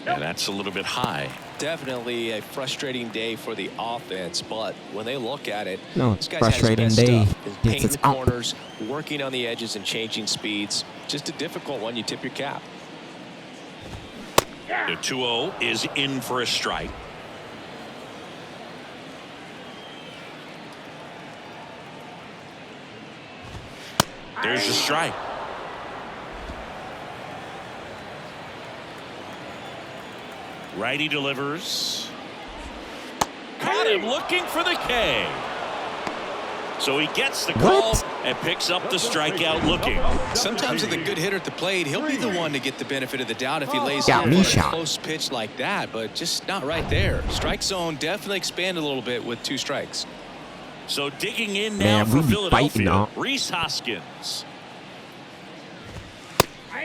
[SPEAKER 2] And that's a little bit high.
[SPEAKER 4] Definitely a frustrating day for the offense, but when they look at it,
[SPEAKER 1] No,
[SPEAKER 4] this guy's
[SPEAKER 1] frustrating
[SPEAKER 4] had his
[SPEAKER 1] day.
[SPEAKER 4] best stuff.
[SPEAKER 1] It's
[SPEAKER 4] Painting
[SPEAKER 1] its
[SPEAKER 4] the
[SPEAKER 1] own.
[SPEAKER 4] corners, working on the edges and changing speeds. Just a difficult one. You tip your cap.
[SPEAKER 2] The 2-0 is in for a strike. There's a strike. Righty delivers. Caught him looking for the K. So he gets the call and picks up the strikeout looking.
[SPEAKER 4] Sometimes with a good hitter at the plate, he'll be the one to get the benefit of the doubt if he lays
[SPEAKER 1] Got
[SPEAKER 4] out
[SPEAKER 1] me
[SPEAKER 4] on a
[SPEAKER 1] shot.
[SPEAKER 4] close pitch like that, but just not right there. Strike zone definitely expanded a little bit with 2 strikes.
[SPEAKER 2] So digging in now
[SPEAKER 1] Man,
[SPEAKER 2] for
[SPEAKER 1] we be fighting
[SPEAKER 2] Philadelphia,
[SPEAKER 1] now.
[SPEAKER 2] Rhys Hoskins.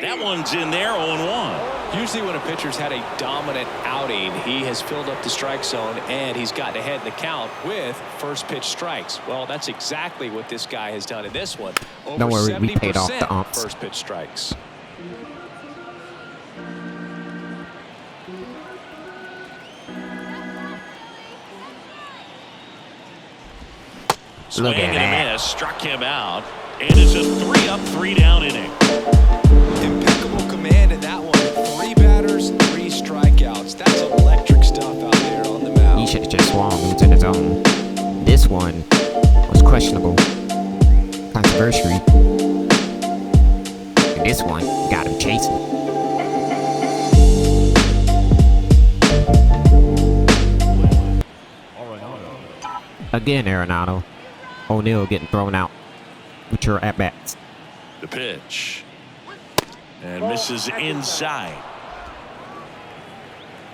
[SPEAKER 2] That one's in there, 0-1.
[SPEAKER 4] Usually when a pitcher's had a dominant outing, he has filled up the strike zone and he's gotten ahead in the count with first pitch strikes. Well, that's exactly what this guy has done in this one. Over
[SPEAKER 1] Don't worry, we paid off
[SPEAKER 4] 70%
[SPEAKER 1] the umps.
[SPEAKER 4] first pitch strikes.
[SPEAKER 2] Swing
[SPEAKER 1] Look at
[SPEAKER 2] and
[SPEAKER 1] that.
[SPEAKER 2] a miss, struck him out, and it's a 3-up, 3-down inning.
[SPEAKER 4] Impeccable command in that one. 3 batters, 3 strikeouts. That's electric stuff out there on the mound.
[SPEAKER 1] He should have just swung into the zone. This one was questionable. Controversial. And this one got him chasing. Again, Arenado. O'Neill getting thrown out with your at-bats.
[SPEAKER 2] The pitch. And misses inside.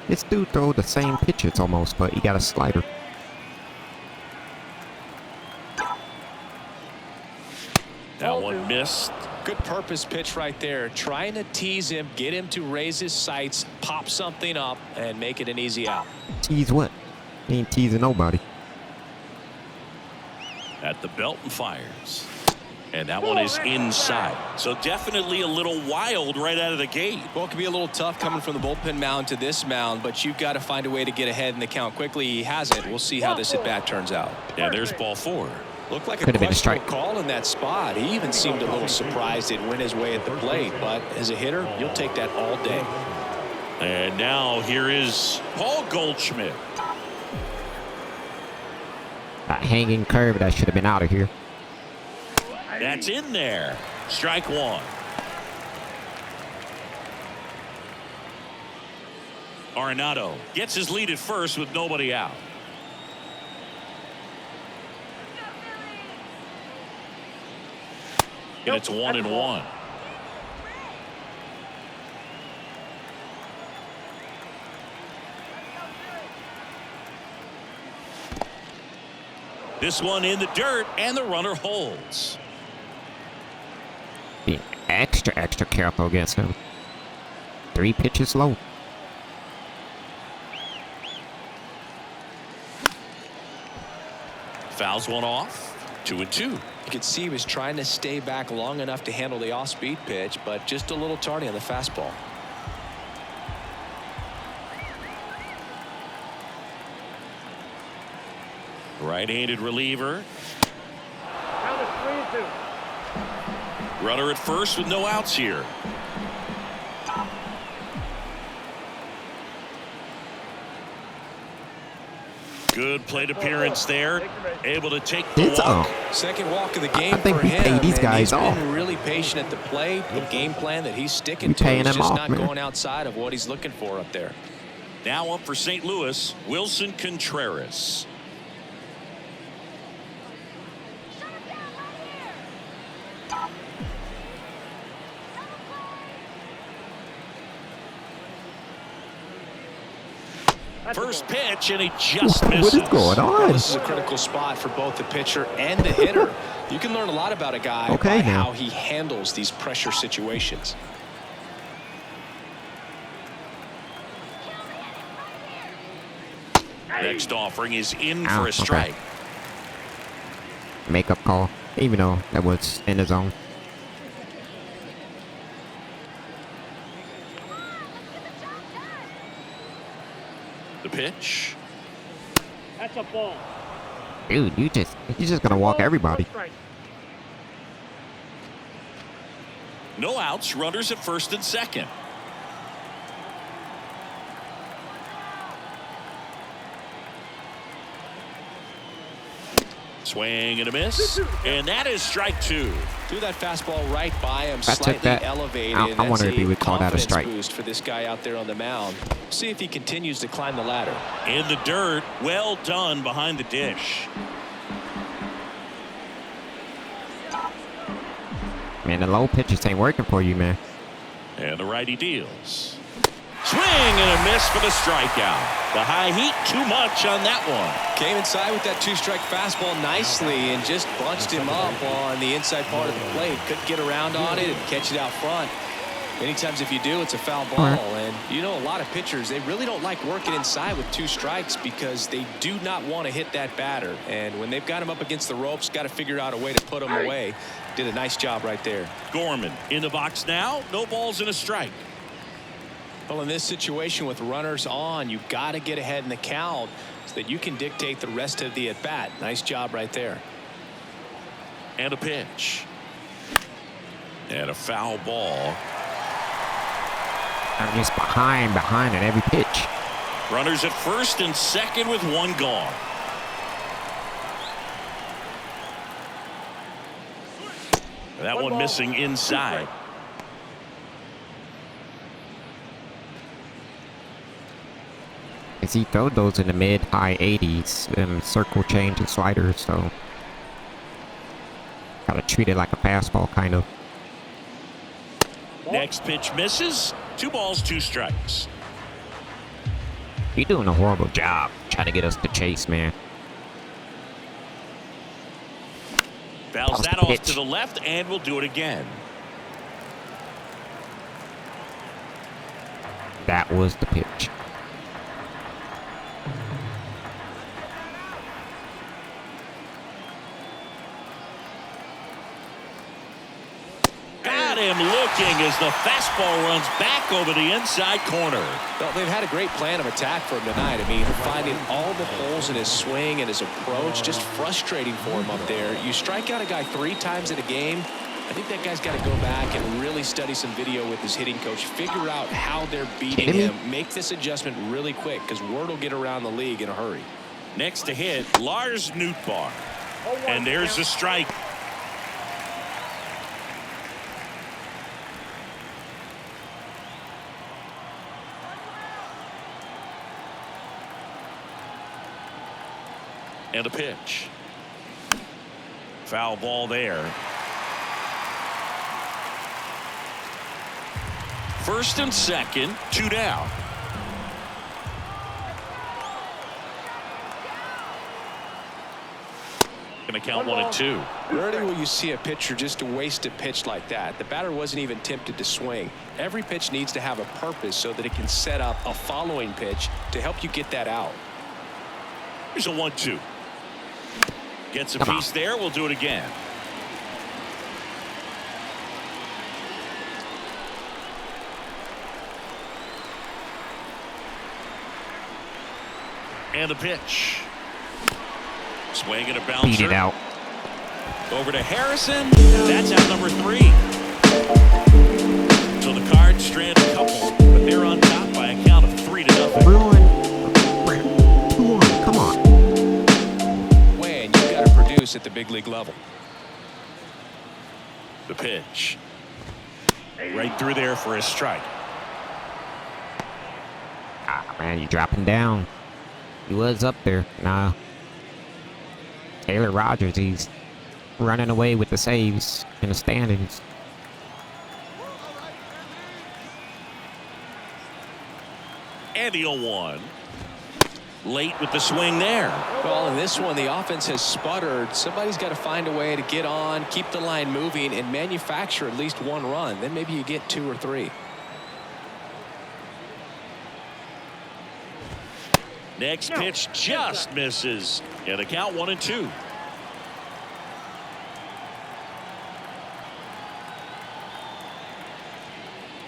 [SPEAKER 1] This dude throw the same pitches almost, but he got a slider.
[SPEAKER 2] That one missed.
[SPEAKER 4] Good purpose pitch right there. Trying to tease him, get him to raise his sights, pop something up, and make it an easy out.
[SPEAKER 1] Tease what? He ain't teasing nobody.
[SPEAKER 2] At the belt and fires. And that one is inside. So definitely a little wild right out of the gate.
[SPEAKER 4] Well, it can be a little tough coming from the bullpen mound to this mound, but you've got to find a way to get ahead in the count quickly. He hasn't. We'll see how this at-bat turns out.
[SPEAKER 2] Yeah, there's ball 4.
[SPEAKER 4] Looked like a
[SPEAKER 1] Could have been a
[SPEAKER 4] questionable
[SPEAKER 1] strike.
[SPEAKER 4] call in that spot. He even seemed a little surprised it went his way at the plate, but as a hitter, you'll take that all day.
[SPEAKER 2] And now here is Paul Goldschmidt.
[SPEAKER 1] That hanging curve that should have been out of here.
[SPEAKER 2] That's in there. Strike 1. Arenado gets his lead at first with nobody out. And it's 1-1. This one in the dirt, and the runner holds.
[SPEAKER 1] Being extra careful against him. 3 pitches low.
[SPEAKER 2] Fouls one off. 2-2.
[SPEAKER 4] You could see he was trying to stay back long enough to handle the off-speed pitch, but just a little tardy on the fastball.
[SPEAKER 2] Right-handed reliever.
[SPEAKER 5] Count is 3-2.
[SPEAKER 2] Runner at first with no outs here. Good plate appearance there. Able to take the
[SPEAKER 1] It's
[SPEAKER 2] walk.
[SPEAKER 4] Second walk of the game
[SPEAKER 1] I think
[SPEAKER 4] for
[SPEAKER 1] we
[SPEAKER 4] him.
[SPEAKER 1] paid these
[SPEAKER 4] and
[SPEAKER 1] guys
[SPEAKER 4] he's
[SPEAKER 1] off.
[SPEAKER 4] been really patient at the plate. The game plan that he's sticking
[SPEAKER 1] We
[SPEAKER 4] to
[SPEAKER 1] paying
[SPEAKER 4] is
[SPEAKER 1] him
[SPEAKER 4] just
[SPEAKER 1] off,
[SPEAKER 4] not
[SPEAKER 1] man.
[SPEAKER 4] going outside of what he's looking for up there.
[SPEAKER 2] Now up for St. Louis, Wilson Contreras. First pitch, and he just misses.
[SPEAKER 1] What is going
[SPEAKER 4] Well,
[SPEAKER 1] on?
[SPEAKER 4] this is a critical spot for both the pitcher and the hitter. You can learn a lot about a guy
[SPEAKER 1] Okay,
[SPEAKER 4] by
[SPEAKER 1] now.
[SPEAKER 4] how he handles these pressure situations.
[SPEAKER 2] Next offering is in
[SPEAKER 1] Ow,
[SPEAKER 2] for a
[SPEAKER 1] okay.
[SPEAKER 2] strike.
[SPEAKER 1] Makeup call. Even though that was in the zone.
[SPEAKER 2] The pitch.
[SPEAKER 5] That's a ball.
[SPEAKER 1] Dude, you're just gonna walk everybody.
[SPEAKER 5] Strike.
[SPEAKER 2] No outs, runners at first and second. Swing and a miss, and that is strike 2.
[SPEAKER 4] Threw that fastball right by him,
[SPEAKER 1] I took
[SPEAKER 4] slightly
[SPEAKER 1] that.
[SPEAKER 4] elevated.
[SPEAKER 1] I
[SPEAKER 4] That's
[SPEAKER 1] wonder if he would call that a
[SPEAKER 4] confidence
[SPEAKER 1] strike.
[SPEAKER 4] boost for this guy out there on the mound. See if he continues to climb the ladder.
[SPEAKER 2] In the dirt, well done behind the dish.
[SPEAKER 1] Man, the low pitches ain't working for you, man.
[SPEAKER 2] And the righty deals. Swing and a miss for the strikeout. The high heat, too much on that one.
[SPEAKER 4] Came inside with that 2-strike fastball nicely and just bunched him up on the inside part of the plate. Couldn't get around on it and catch it out front. Many times if you do, it's a foul ball. And you know, a lot of pitchers, they really don't like working inside with 2 strikes because they do not want to hit that batter. And when they've got him up against the ropes, got to figure out a way to put him away. Did a nice job right there.
[SPEAKER 2] Gorman in the box now. No balls and a strike.
[SPEAKER 4] Well, in this situation with runners on, you've got to get ahead in the count so that you can dictate the rest of the at-bat. Nice job right there.
[SPEAKER 2] And a pitch. And a foul ball.
[SPEAKER 1] I'm just behind at every pitch.
[SPEAKER 2] Runners at first and second with 1 gone. That one missing inside.
[SPEAKER 1] As he throw those in the mid-high 80s and circle change and sliders, so gotta treat it like a fastball, kind of.
[SPEAKER 2] Next pitch misses. 2 balls, 2 strikes.
[SPEAKER 1] You're doing a horrible job trying to get us to chase, man.
[SPEAKER 2] Fouls that off to the left, and we'll do it again.
[SPEAKER 1] That was the pitch.
[SPEAKER 2] Got him looking as the fastball runs back over the inside corner.
[SPEAKER 4] Well, they've had a great plan of attack for him tonight. I mean, finding all the holes in his swing and his approach, just frustrating for him up there. You strike out a guy 3 times in a game, I think that guy's got to go back and really study some video with his hitting coach, figure out how they're beating him, make this adjustment really quick because word will get around the league in a hurry.
[SPEAKER 2] Next to hit, Lars Nootbaar. And there's the strike. And a pitch. Foul ball there. First and second, 2 down. Gonna count 1 and 2.
[SPEAKER 4] Rarely will you see a pitcher just waste a pitch like that. The batter wasn't even tempted to swing. Every pitch needs to have a purpose so that it can set up a following pitch to help you get that out.
[SPEAKER 2] Here's a 1-2. Gets a piece there. We'll do it again. And a pitch. Swing and a bouncer.
[SPEAKER 1] Beat it out.
[SPEAKER 2] Over to Harrison. That's out number 3. So the Cards strand a couple, but they're on top by a count of 3-0.
[SPEAKER 1] Come on.
[SPEAKER 4] Wayne, you've got to produce at the big league level.
[SPEAKER 2] The pitch. Right through there for a strike.
[SPEAKER 1] Ah, man, you dropping down. He was up there. Nah. Taylor Rogers, he's running away with the saves in the standings.
[SPEAKER 2] And the 0-1. Late with the swing there.
[SPEAKER 4] Well, in this one, the offense has sputtered. Somebody's got to find a way to get on, keep the line moving, and manufacture at least 1 run. Then maybe you get 2 or 3.
[SPEAKER 2] Next pitch just misses. And the count 1 and 2.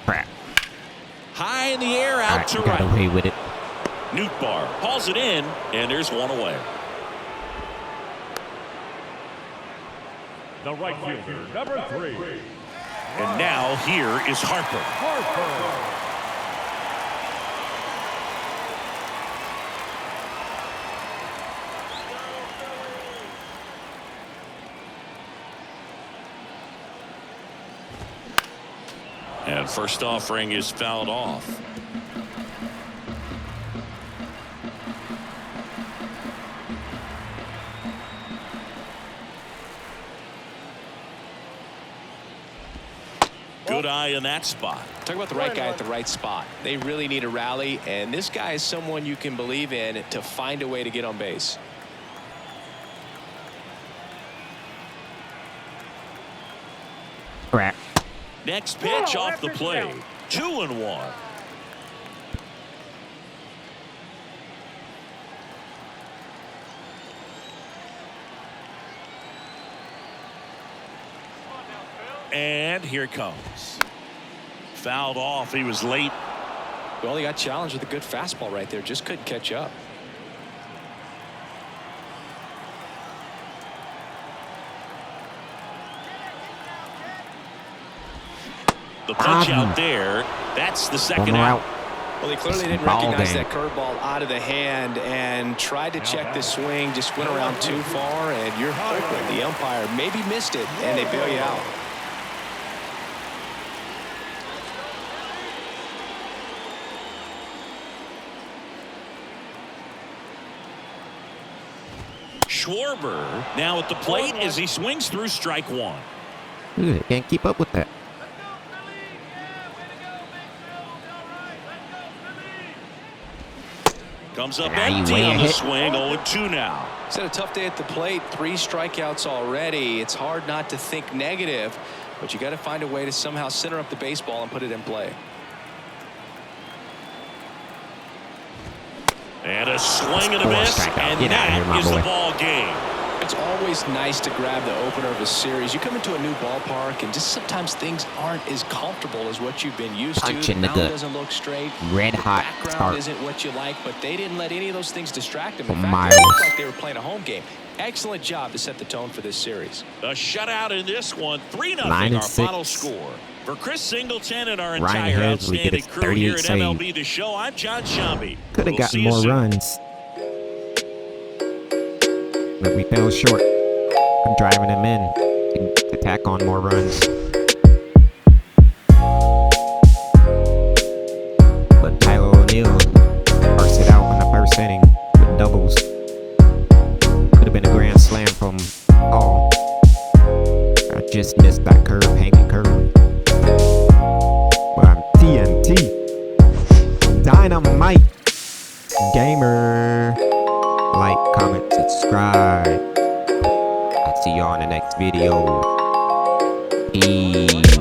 [SPEAKER 1] Crap.
[SPEAKER 2] High in the air, out to
[SPEAKER 1] got
[SPEAKER 2] right.
[SPEAKER 1] away with it.
[SPEAKER 2] Nootbaar hauls it in, and there's 1 away.
[SPEAKER 3] The right fielder, number 3.
[SPEAKER 2] And now here is Harper. And first offering is fouled off. Good eye in that spot.
[SPEAKER 4] Talk about the right guy at the right spot. They really need a rally, and this guy is someone you can believe in to find a way to get on base.
[SPEAKER 1] Crap.
[SPEAKER 2] Next pitch off the plate. 2-1. And here it comes. Fouled off. He was late.
[SPEAKER 4] Well, he got challenged with a good fastball right there. Just couldn't catch up.
[SPEAKER 2] The punch out there. That's the second out.
[SPEAKER 4] Well, he clearly didn't recognize that curveball out of the hand and tried to check the swing. Just went around too far, and you're hoping the umpire maybe missed it, and they bail you out.
[SPEAKER 2] Schwarber now at the plate as he swings through strike one.
[SPEAKER 1] Ooh, can't keep up with that.
[SPEAKER 2] Comes up empty on the swing. 0-2 now.
[SPEAKER 4] He's had a tough day at the plate. 3 strikeouts already. It's hard not to think negative, but you got to find a way to somehow center up the baseball and put it in play.
[SPEAKER 2] And a swing and a miss, and that is the ball game.
[SPEAKER 4] It's always nice to grab the opener of a series. You come into a new ballpark, and just sometimes things aren't as comfortable as what you've been used to. The mound doesn't look straight.
[SPEAKER 1] Red hot
[SPEAKER 4] background
[SPEAKER 1] start.
[SPEAKER 4] Isn't what you like, but they didn't let any of those things distract them. In fact, it looked like they were playing a home game. Excellent job to set the tone for this series.
[SPEAKER 2] A shutout in this one. 3-0 our final score. For Chris Singleton and our entire outstanding crew here at MLB The Show, I'm John Shambi.
[SPEAKER 1] Could have gotten more runs, but we fell short. I'm driving him in to tack on more runs. But Tyler O'Neill burst it out in the first inning with doubles. Could have been a grand slam from all. I just missed that curve, hanging curve. But I'm TNT. Dynamite. Gamer. Like, comment, subscribe. I'll see y'all in the next video. Peace.